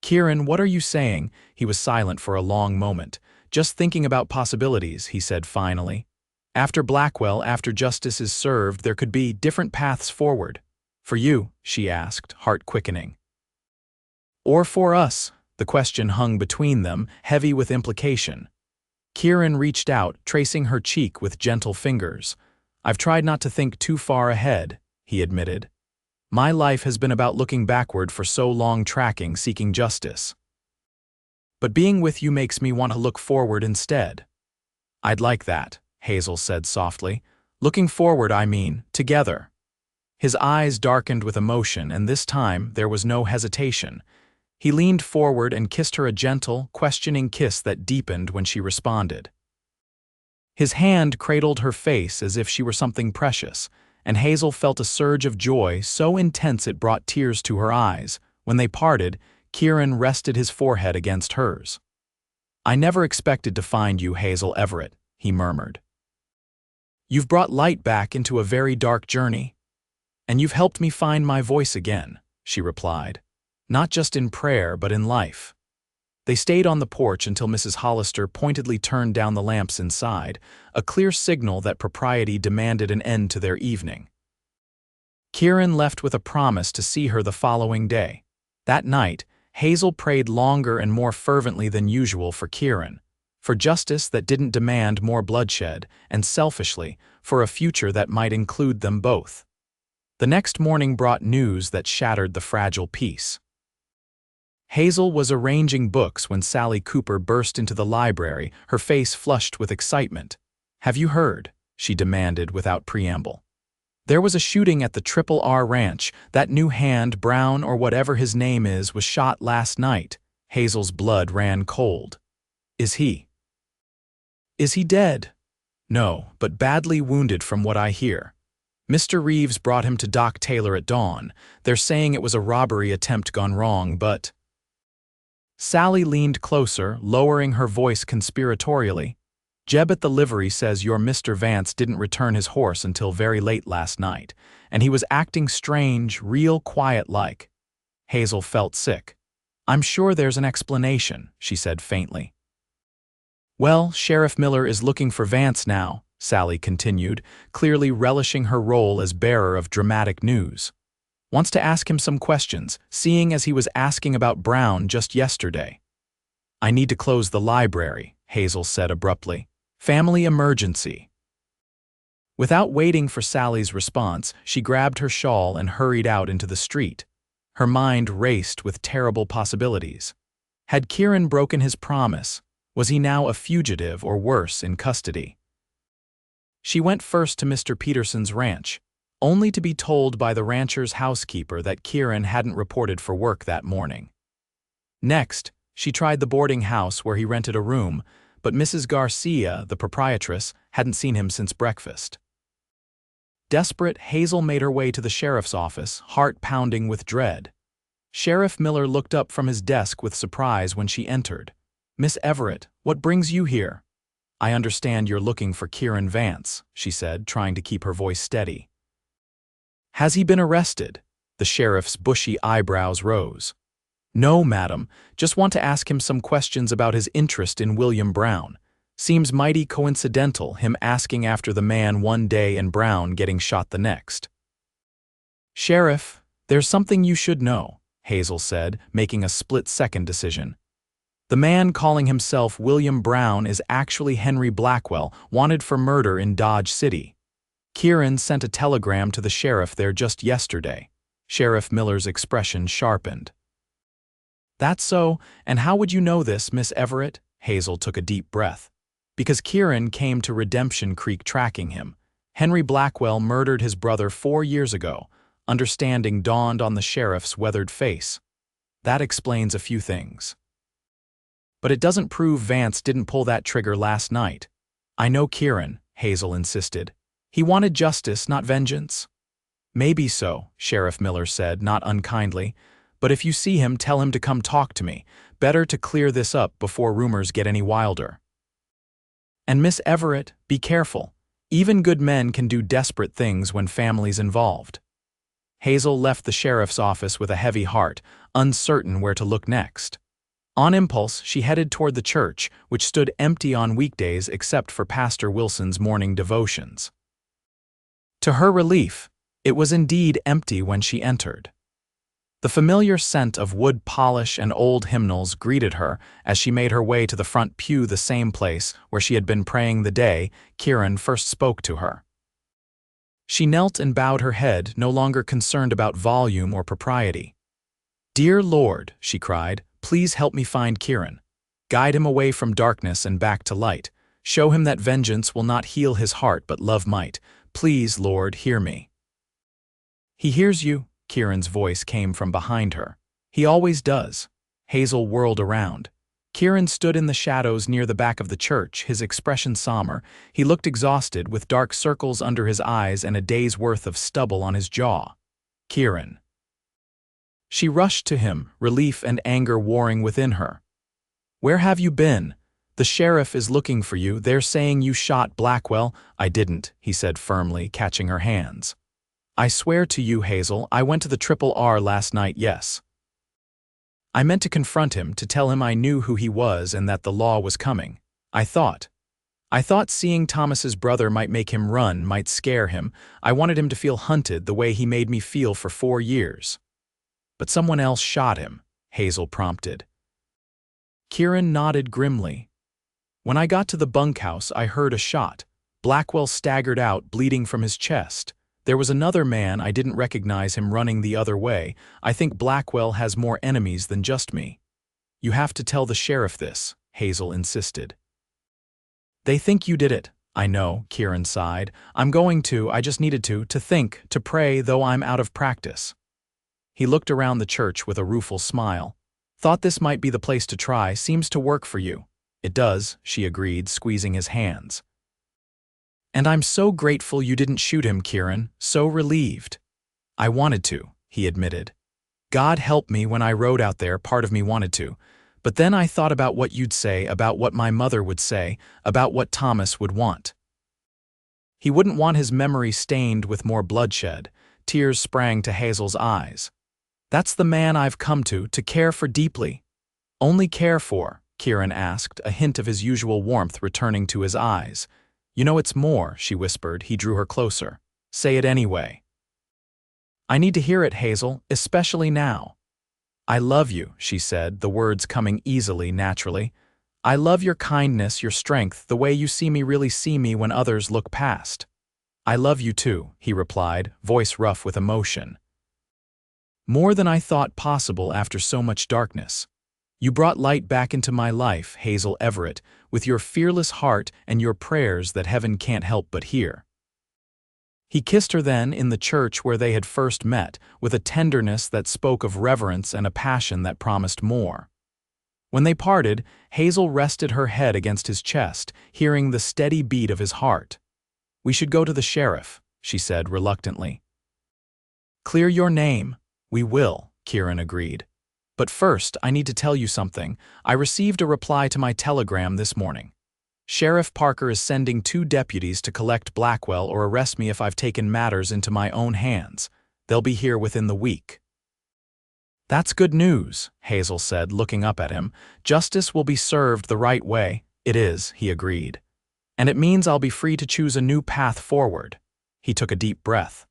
Speaker 1: "Kieran, what are you saying?" He was silent for a long moment. "Just thinking about possibilities," he said finally. "After Blackwell, after justice is served, there could be different paths forward." "For you?" she asked, heart quickening. "Or for us?" The question hung between them, heavy with implication. Kieran reached out, tracing her cheek with gentle fingers. "I've tried not to think too far ahead," he admitted. "My life has been about looking backward for so long, tracking, seeking justice. But being with you makes me want to look forward instead." "I'd like that," Hazel said softly. "Looking forward, I mean, together." His eyes darkened with emotion, and this time there was no hesitation. He leaned forward and kissed her, a gentle, questioning kiss that deepened when she responded. His hand cradled her face as if she were something precious, and Hazel felt a surge of joy so intense it brought tears to her eyes. When they parted, Kieran rested his forehead against hers. "I never expected to find you, Hazel Everett," he murmured. "You've brought light back into a very dark journey. And you've helped me find my voice again," she replied. "Not just in prayer, but in life." They stayed on the porch until Mrs. Hollister pointedly turned down the lamps inside, a clear signal that propriety demanded an end to their evening. Kieran left with a promise to see her the following day. That night, Hazel prayed longer and more fervently than usual for Kieran, for justice that didn't demand more bloodshed, and selfishly, for a future that might include them both. The next morning brought news that shattered the fragile peace. Hazel was arranging books when Sally Cooper burst into the library, her face flushed with excitement. "Have you heard?" she demanded without preamble. "There was a shooting at the Triple R Ranch. That new hand, Brown or whatever his name is, was shot last night." Hazel's blood ran cold. Is he dead?" "No, but badly wounded from what I hear. Mr. Reeves brought him to Doc Taylor at dawn. They're saying it was a robbery attempt gone wrong, but—" Sally leaned closer, lowering her voice conspiratorially. "Jeb at the livery says your Mr. Vance didn't return his horse until very late last night, and he was acting strange, real quiet-like." Hazel felt sick. "I'm sure there's an explanation," she said faintly. "Well, Sheriff Miller is looking for Vance now," Sally continued, clearly relishing her role as bearer of dramatic news. "Wants to ask him some questions, seeing as he was asking about Brown just yesterday." "I need to close the library," Hazel said abruptly. "Family emergency." Without waiting for Sally's response, she grabbed her shawl and hurried out into the street. Her mind raced with terrible possibilities. Had Kieran broken his promise? Was he now a fugitive or worse, in custody? She went first to Mr. Peterson's ranch, only to be told by the rancher's housekeeper that Kieran hadn't reported for work that morning. Next, she tried the boarding house where he rented a room, but Mrs. Garcia, the proprietress, hadn't seen him since breakfast. Desperate, Hazel made her way to the sheriff's office, heart pounding with dread. Sheriff Miller looked up from his desk with surprise when she entered. "Miss Everett, what brings you here?" "I understand you're looking for Kieran Vance," she said, trying to keep her voice steady. "Has he been arrested?" The sheriff's bushy eyebrows rose. "No, madam. Just want to ask him some questions about his interest in William Brown. Seems mighty coincidental, him asking after the man one day and Brown getting shot the next." "Sheriff, there's something you should know," Hazel said, making a split-second decision. "The man calling himself William Brown is actually Henry Blackwell, wanted for murder in Dodge City. Kieran sent a telegram to the sheriff there just yesterday." Sheriff Miller's expression sharpened. "That's so, and how would you know this, Miss Everett?" Hazel took a deep breath. "Because Kieran came to Redemption Creek tracking him. Henry Blackwell murdered his brother 4 years ago." Understanding dawned on the sheriff's weathered face. "That explains a few things. But it doesn't prove Vance didn't pull that trigger last night." "I know Kieran," Hazel insisted. "He wanted justice, not vengeance." "Maybe so," Sheriff Miller said, not unkindly. "But if you see him, tell him to come talk to me. Better to clear this up before rumors get any wilder. And Miss Everett, be careful. Even good men can do desperate things when family's involved." Hazel left the sheriff's office with a heavy heart, uncertain where to look next. On impulse, she headed toward the church, which stood empty on weekdays except for Pastor Wilson's morning devotions. To her relief, it was indeed empty when she entered. The familiar scent of wood polish and old hymnals greeted her as she made her way to the front pew, the same place where she had been praying the day Kieran first spoke to her. She knelt and bowed her head, no longer concerned about volume or propriety. "Dear Lord," she cried, "please help me find Kieran. Guide him away from darkness and back to light. Show him that vengeance will not heal his heart but love might. Please, Lord, hear me." "He hears you," Kieran's voice came from behind her. "He always does." Hazel whirled around. Kieran stood in the shadows near the back of the church, his expression somber. He looked exhausted, with dark circles under his eyes and a day's worth of stubble on his jaw. "Kieran." She rushed to him, relief and anger warring within her. "Where have you been? The sheriff is looking for you. They're saying you shot Blackwell." "I didn't," he said firmly, catching her hands. "I swear to you, Hazel, I went to the Triple R last night, yes." I meant to confront him, to tell him I knew who he was and that the law was coming. I thought seeing Thomas's brother might make him run, might scare him. I wanted him to feel hunted the way he made me feel for 4 years. But someone else shot him, Hazel prompted. Kieran nodded grimly. When I got to the bunkhouse, I heard a shot. Blackwell staggered out, bleeding from his chest. There was another man, I didn't recognize him, running the other way. I think Blackwell has more enemies than just me. You have to tell the sheriff this, Hazel insisted. They think you did it. I know, Kieran sighed. I'm going to, I just needed to think, to pray, though I'm out of practice. He looked around the church with a rueful smile. Thought this might be the place to try, seems to work for you. It does, she agreed, squeezing his hands. And I'm so grateful you didn't shoot him, Kieran, so relieved. I wanted to, he admitted. God help me, when I rode out there, part of me wanted to. But then I thought about what you'd say, about what my mother would say, about what Thomas would want. He wouldn't want his memory stained with more bloodshed. Tears sprang to Hazel's eyes. That's the man I've come to care for deeply. Only care for, Kieran asked, a hint of his usual warmth returning to his eyes. You know it's more, she whispered. He drew her closer. Say it anyway. I need to hear it, Hazel, especially now. I love you, she said, the words coming easily, naturally. I love your kindness, your strength, the way you see me really see me when others look past. I love you too, he replied, voice rough with emotion. More than I thought possible after so much darkness. You brought light back into my life, Hazel Everett, with your fearless heart and your prayers that heaven can't help but hear. He kissed her then in the church where they had first met, with a tenderness that spoke of reverence and a passion that promised more. When they parted, Hazel rested her head against his chest, hearing the steady beat of his heart. We should go to the sheriff, she said reluctantly. Clear your name. We will, Kieran agreed. But first, I need to tell you something. I received a reply to my telegram this morning. Sheriff Parker is sending 2 deputies to collect Blackwell or arrest me if I've taken matters into my own hands. They'll be here within the week. That's good news, Hazel said, looking up at him. Justice will be served the right way. It is, he agreed. And it means I'll be free to choose a new path forward. He took a deep breath.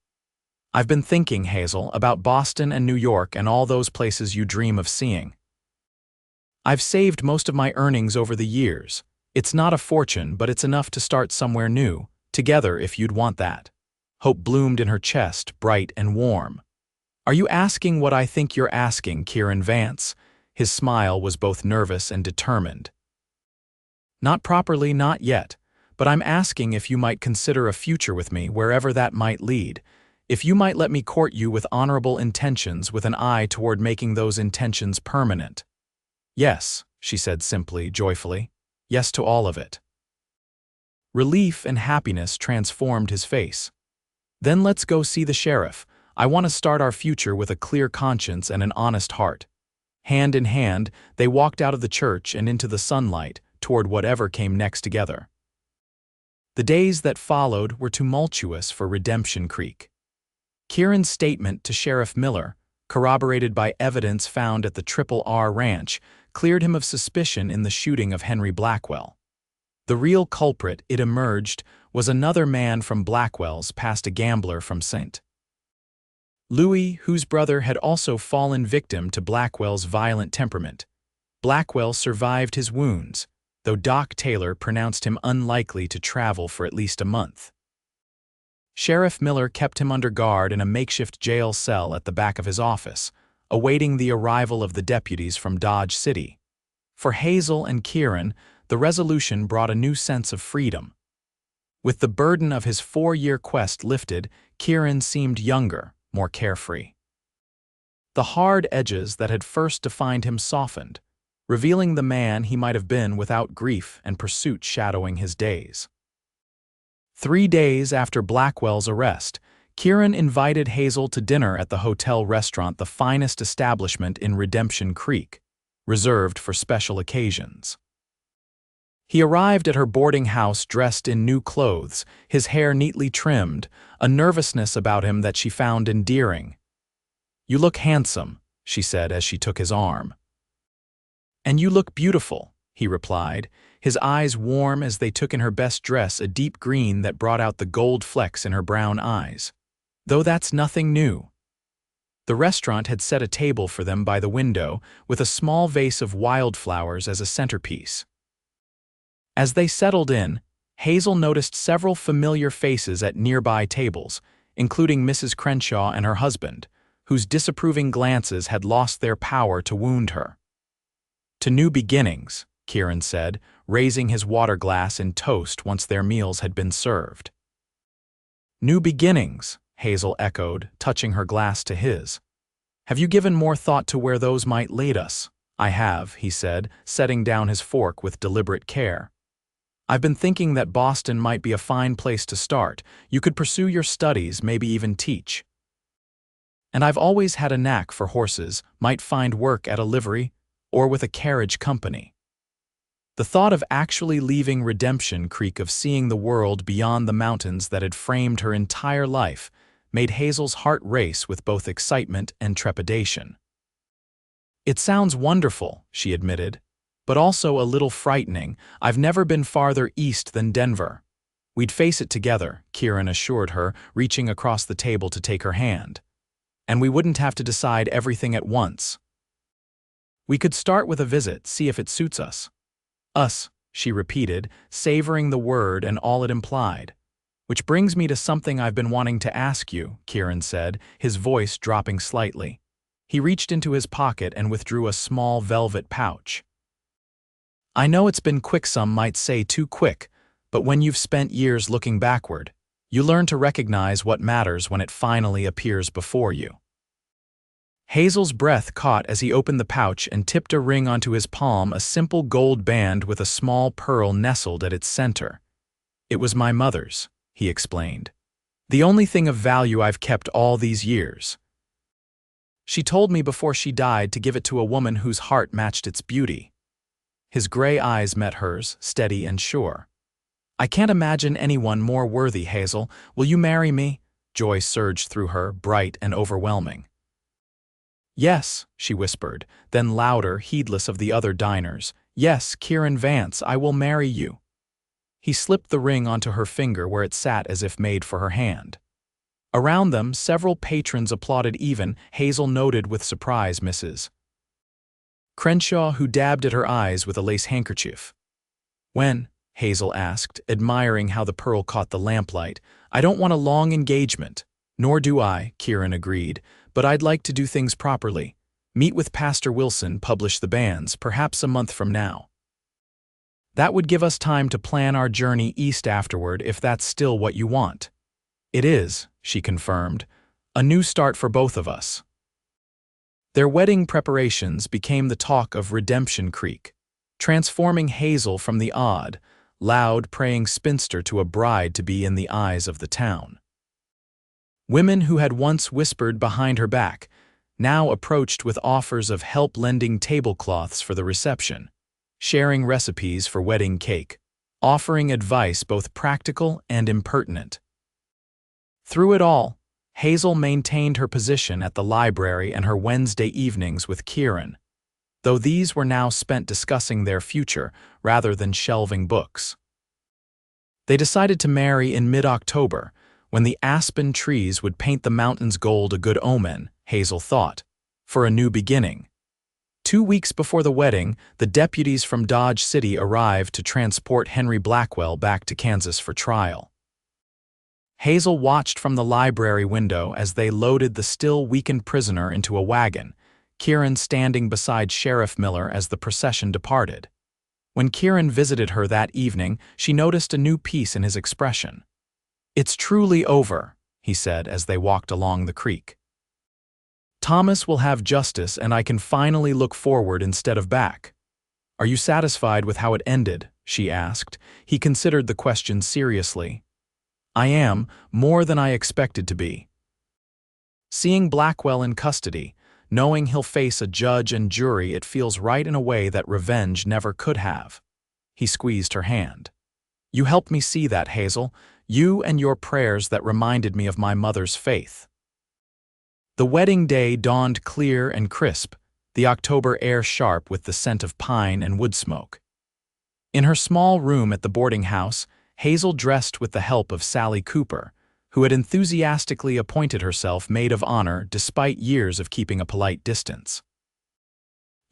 Speaker 1: I've been thinking, Hazel, about Boston and New York and all those places you dream of seeing. I've saved most of my earnings over the years. It's not a fortune, but it's enough to start somewhere new, together if you'd want that. Hope bloomed in her chest, bright and warm. Are you asking what I think you're asking, Kieran Vance? His smile was both nervous and determined. Not properly, not yet, but I'm asking if you might consider a future with me, wherever that might lead. If you might let me court you with honorable intentions, with an eye toward making those intentions permanent. Yes, she said simply, joyfully. Yes to all of it. Relief and happiness transformed his face. Then let's go see the sheriff. I want to start our future with a clear conscience and an honest heart. Hand in hand, they walked out of the church and into the sunlight, toward whatever came next together. The days that followed were tumultuous for Redemption Creek. Kieran's statement to Sheriff Miller, corroborated by evidence found at the Triple R Ranch, cleared him of suspicion in the shooting of Henry Blackwell. The real culprit, it emerged, was another man from Blackwell's, past a gambler from St. Louis, whose brother had also fallen victim to Blackwell's violent temperament. Blackwell survived his wounds, though Doc Taylor pronounced him unlikely to travel for at least a month. Sheriff Miller kept him under guard in a makeshift jail cell at the back of his office, awaiting the arrival of the deputies from Dodge City. For Hazel and Kieran, the resolution brought a new sense of freedom. With the burden of his 4-year quest lifted, Kieran seemed younger, more carefree. The hard edges that had first defined him softened, revealing the man he might have been without grief and pursuit shadowing his days. 3 days after Blackwell's arrest, Kieran invited Hazel to dinner at the hotel restaurant, the finest establishment in Redemption Creek, reserved for special occasions. He arrived at her boarding house dressed in new clothes, his hair neatly trimmed, a nervousness about him that she found endearing. "You look handsome," she said as she took his arm. "And you look beautiful," he replied, his eyes warm as they took in her best dress, a deep green that brought out the gold flecks in her brown eyes. "Though that's nothing new." The restaurant had set a table for them by the window, with a small vase of wildflowers as a centerpiece. As they settled in, Hazel noticed several familiar faces at nearby tables, including Mrs. Crenshaw and her husband, whose disapproving glances had lost their power to wound her. "To new beginnings," Kieran said, raising his water glass in toast once their meals had been served. "New beginnings," Hazel echoed, touching her glass to his. "Have you given more thought to where those might lead us?" "I have," he said, setting down his fork with deliberate care. "I've been thinking that Boston might be a fine place to start. You could pursue your studies, maybe even teach. And I've always had a knack for horses, might find work at a livery, or with a carriage company." The thought of actually leaving Redemption Creek, of seeing the world beyond the mountains that had framed her entire life, made Hazel's heart race with both excitement and trepidation. "It sounds wonderful," she admitted, "but also a little frightening. I've never been farther east than Denver." "We'd face it together," Kieran assured her, reaching across the table to take her hand. "And we wouldn't have to decide everything at once. We could start with a visit, see if it suits us." "Us," she repeated, savoring the word and all it implied. "Which brings me to something I've been wanting to ask you," Kieran said, his voice dropping slightly. He reached into his pocket and withdrew a small velvet pouch. "I know it's been quick, some might say too quick, but when you've spent years looking backward, you learn to recognize what matters when it finally appears before you." Hazel's breath caught as he opened the pouch and tipped a ring onto his palm, a simple gold band with a small pearl nestled at its center. "It was my mother's," he explained. "The only thing of value I've kept all these years. She told me before she died to give it to a woman whose heart matched its beauty." His gray eyes met hers, steady and sure. "I can't imagine anyone more worthy, Hazel. Will you marry me?" Joy surged through her, bright and overwhelming. "Yes," she whispered, then louder, heedless of the other diners. "Yes, Kieran Vance, I will marry you." He slipped the ring onto her finger where it sat as if made for her hand. Around them, several patrons applauded. Even Hazel noted with surprise Mrs. Crenshaw, who dabbed at her eyes with a lace handkerchief. "When?" Hazel asked, admiring how the pearl caught the lamplight. "I don't want a long engagement." "Nor do I," Kieran agreed, "but I'd like to do things properly. Meet with Pastor Wilson, publish the banns, perhaps a month from now. That would give us time to plan our journey east afterward, if that's still what you want." "It is," she confirmed. "A new start for both of us." Their wedding preparations became the talk of Redemption Creek, transforming Hazel from the odd, loud, praying spinster to a bride-to-be in the eyes of the town. Women who had once whispered behind her back now approached with offers of help, lending tablecloths for the reception, sharing recipes for wedding cake, offering advice both practical and impertinent. Through it all, Hazel maintained her position at the library and her Wednesday evenings with Kieran, though these were now spent discussing their future rather than shelving books. They decided to marry in mid-October, when the aspen trees would paint the mountains gold, a good omen, Hazel thought, for a new beginning. 2 weeks before the wedding, the deputies from Dodge City arrived to transport Henry Blackwell back to Kansas for trial. Hazel watched from the library window as they loaded the still weakened prisoner into a wagon, Kieran standing beside Sheriff Miller as the procession departed. When Kieran visited her that evening, she noticed a new piece in his expression. "It's truly over," he said as they walked along the creek. "Thomas will have justice, and I can finally look forward instead of back." "Are you satisfied with how it ended?" she asked. He considered the question seriously. "I am, more than I expected to be. Seeing Blackwell in custody, knowing he'll face a judge and jury, it feels right in a way that revenge never could have." He squeezed her hand. "You helped me see that, Hazel. You and your prayers that reminded me of my mother's faith." The wedding day dawned clear and crisp, the October air sharp with the scent of pine and wood smoke. In her small room at the boarding house, Hazel dressed with the help of Sally Cooper, who had enthusiastically appointed herself maid of honor despite years of keeping a polite distance.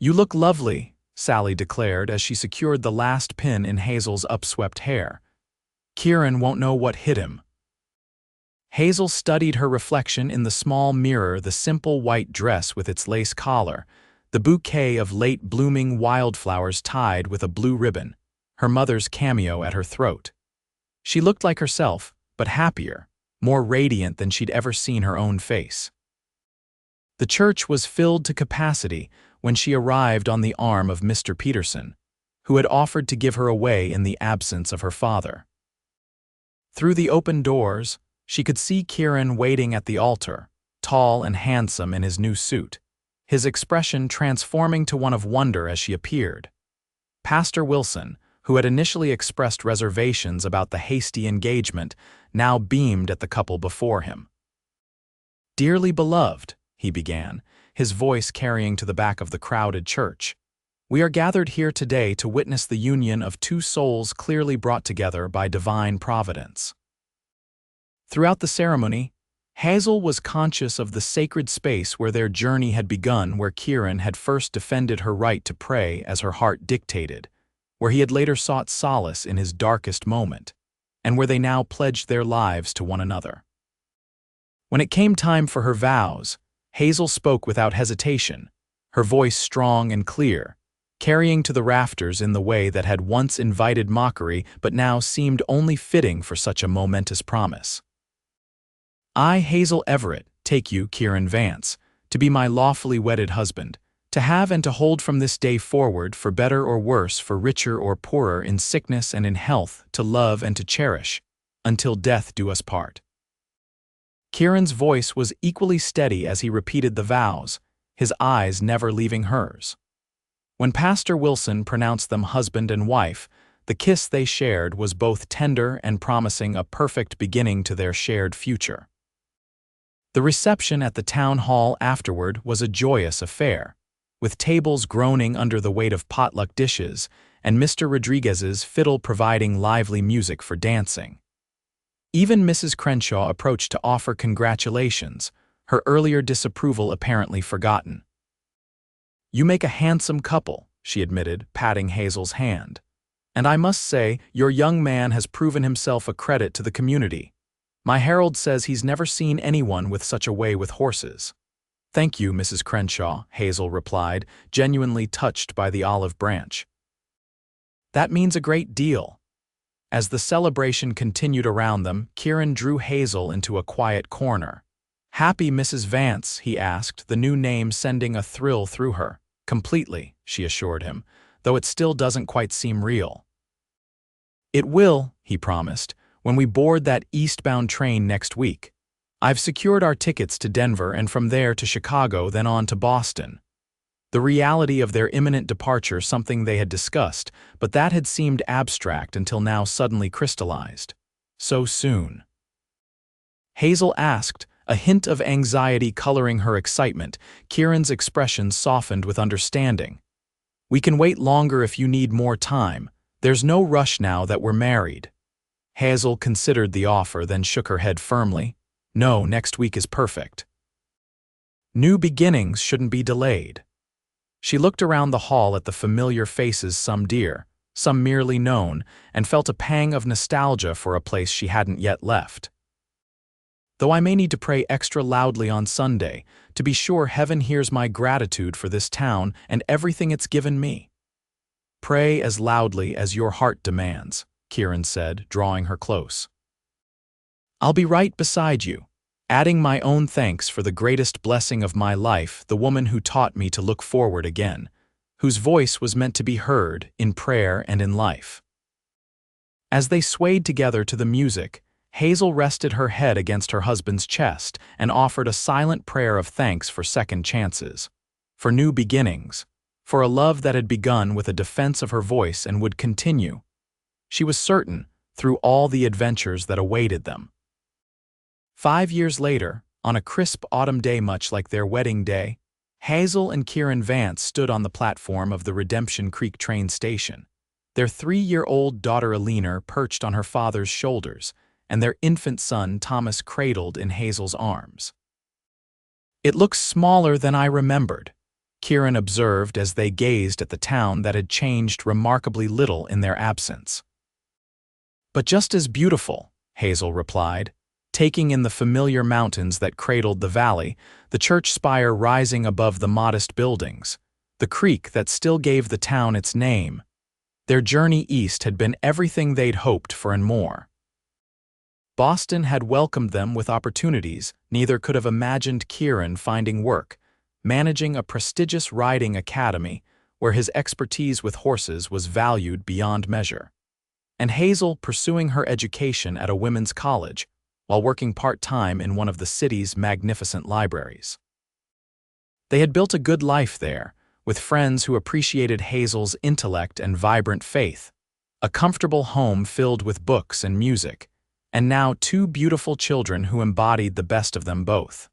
Speaker 1: "You look lovely," Sally declared as she secured the last pin in Hazel's upswept hair. "Kieran won't know what hit him." Hazel studied her reflection in the small mirror, the simple white dress with its lace collar, the bouquet of late-blooming wildflowers tied with a blue ribbon, her mother's cameo at her throat. She looked like herself, but happier, more radiant than she'd ever seen her own face. The church was filled to capacity when she arrived on the arm of Mr. Peterson, who had offered to give her away in the absence of her father. Through the open doors, she could see Kieran waiting at the altar, tall and handsome in his new suit, his expression transforming to one of wonder as she appeared. Pastor Wilson, who had initially expressed reservations about the hasty engagement, now beamed at the couple before him. "Dearly beloved," he began, his voice carrying to the back of the crowded church, "we are gathered here today to witness the union of two souls clearly brought together by divine providence." Throughout the ceremony, Hazel was conscious of the sacred space where their journey had begun, where Kieran had first defended her right to pray as her heart dictated, where he had later sought solace in his darkest moment, and where they now pledged their lives to one another. When it came time for her vows, Hazel spoke without hesitation, her voice strong and clear, carrying to the rafters in the way that had once invited mockery but now seemed only fitting for such a momentous promise. "I, Hazel Everett, take you, Kieran Vance, to be my lawfully wedded husband, to have and to hold from this day forward, for better or worse, for richer or poorer, in sickness and in health, to love and to cherish, until death do us part." Kieran's voice was equally steady as he repeated the vows, his eyes never leaving hers. When Pastor Wilson pronounced them husband and wife, the kiss they shared was both tender and promising a perfect beginning to their shared future. The reception at the town hall afterward was a joyous affair, with tables groaning under the weight of potluck dishes and Mr. Rodriguez's fiddle providing lively music for dancing. Even Mrs. Crenshaw approached to offer congratulations, her earlier disapproval apparently forgotten. "You make a handsome couple," she admitted, patting Hazel's hand. "And I must say, your young man has proven himself a credit to the community. My herald says he's never seen anyone with such a way with horses." "Thank you, Mrs. Crenshaw," Hazel replied, genuinely touched by the olive branch. "That means a great deal." As the celebration continued around them, Kieran drew Hazel into a quiet corner. "Happy Mrs. Vance?" he asked, the new name sending a thrill through her. "Completely," she assured him, "though it still doesn't quite seem real." "It will," he promised, "when we board that eastbound train next week. I've secured our tickets to Denver and from there to Chicago, then on to Boston." The reality of their imminent departure, something they had discussed, but that had seemed abstract until now suddenly crystallized. So soon? Hazel asked, a hint of anxiety coloring her excitement. Kieran's expression softened with understanding. "We can wait longer if you need more time. There's no rush now that we're married." Hazel considered the offer, then shook her head firmly. "No, next week is perfect." New beginnings shouldn't be delayed. She looked around the hall at the familiar faces, some dear, some merely known, and felt a pang of nostalgia for a place she hadn't yet left. "Though I may need to pray extra loudly on Sunday, to be sure heaven hears my gratitude for this town and everything it's given me." "Pray as loudly as your heart demands," Kieran said, drawing her close. "I'll be right beside you, adding my own thanks for the greatest blessing of my life, the woman who taught me to look forward again, whose voice was meant to be heard in prayer and in life." As they swayed together to the music, Hazel rested her head against her husband's chest and offered a silent prayer of thanks for second chances, for new beginnings, for a love that had begun with a defense of her voice and would continue. She was certain, through all the adventures that awaited them. 5 years later, on a crisp autumn day much like their wedding day, Hazel and Kieran Vance stood on the platform of the Redemption Creek train station, their 3-year-old daughter Eleanor perched on her father's shoulders, and their infant son Thomas cradled in Hazel's arms. "It looks smaller than I remembered," Kieran observed as they gazed at the town that had changed remarkably little in their absence. "But just as beautiful," Hazel replied, taking in the familiar mountains that cradled the valley, the church spire rising above the modest buildings, the creek that still gave the town its name. Their journey east had been everything they'd hoped for and more. Boston had welcomed them with opportunities neither could have imagined. Kieran finding work, managing a prestigious riding academy where his expertise with horses was valued beyond measure, and Hazel pursuing her education at a women's college while working part-time in one of the city's magnificent libraries. They had built a good life there, with friends who appreciated Hazel's intellect and vibrant faith, a comfortable home filled with books and music, and now 2 beautiful children who embodied the best of them both.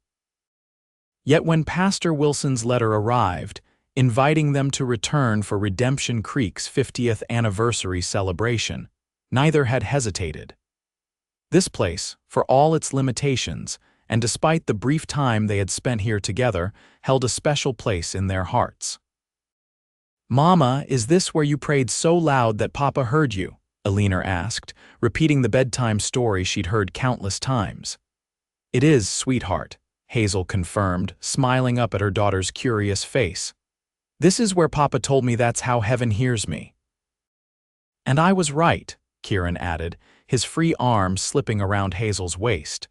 Speaker 1: Yet when Pastor Wilson's letter arrived, inviting them to return for Redemption Creek's 50th anniversary celebration, neither had hesitated. This place, for all its limitations, and despite the brief time they had spent here together, held a special place in their hearts. "Mama, is this where you prayed so loud that Papa heard you?" Eleanor asked, repeating the bedtime story she'd heard countless times. "It is, sweetheart," Hazel confirmed, smiling up at her daughter's curious face. "This is where Papa told me that's how heaven hears me." "And I was right," Kieran added, his free arm slipping around Hazel's waist.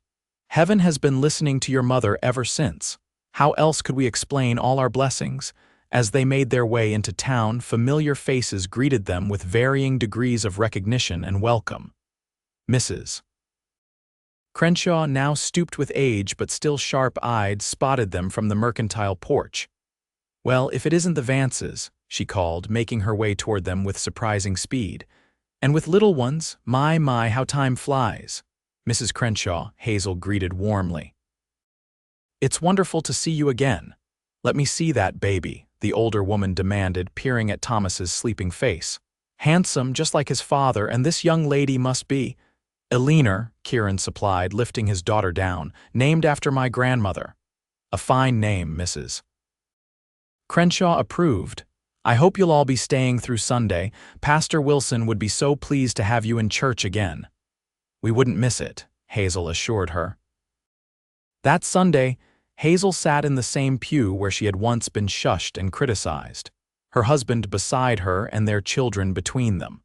Speaker 1: "Heaven has been listening to your mother ever since. How else could we explain all our blessings?" As they made their way into town, familiar faces greeted them with varying degrees of recognition and welcome. Mrs. Crenshaw, now stooped with age but still sharp-eyed, spotted them from the mercantile porch. "Well, if it isn't the Vances," she called, making her way toward them with surprising speed. "And with little ones, my, how time flies." "Mrs. Crenshaw," Hazel greeted warmly. "It's wonderful to see you again. Let me see that baby," the older woman demanded, peering at Thomas's sleeping face. "Handsome, just like his father, and this young lady must be—" "Eleanor," Kieran supplied, lifting his daughter down, "named after my grandmother." "A fine name, Mrs. Crenshaw approved. "I hope you'll all be staying through Sunday. Pastor Wilson would be so pleased to have you in church again." "We wouldn't miss it," Hazel assured her. That Sunday, Hazel sat in the same pew where she had once been shushed and criticized, her husband beside her and their children between them.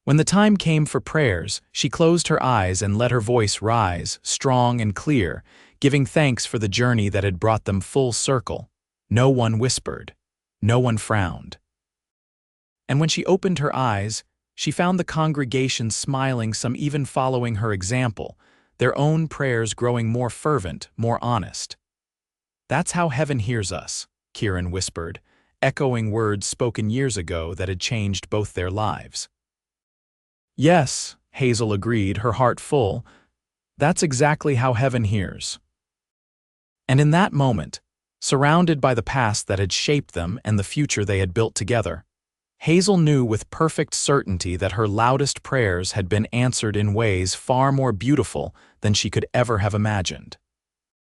Speaker 1: When the time came for prayers, she closed her eyes and let her voice rise, strong and clear, giving thanks for the journey that had brought them full circle. No one whispered. No one frowned. And when she opened her eyes, she found the congregation smiling, some even following her example, their own prayers growing more fervent, more honest. "That's how heaven hears us," Kieran whispered, echoing words spoken years ago that had changed both their lives. "Yes," Hazel agreed, her heart full. "That's exactly how heaven hears." And in that moment, surrounded by the past that had shaped them and the future they had built together, Hazel knew with perfect certainty that her loudest prayers had been answered in ways far more beautiful than she could ever have imagined.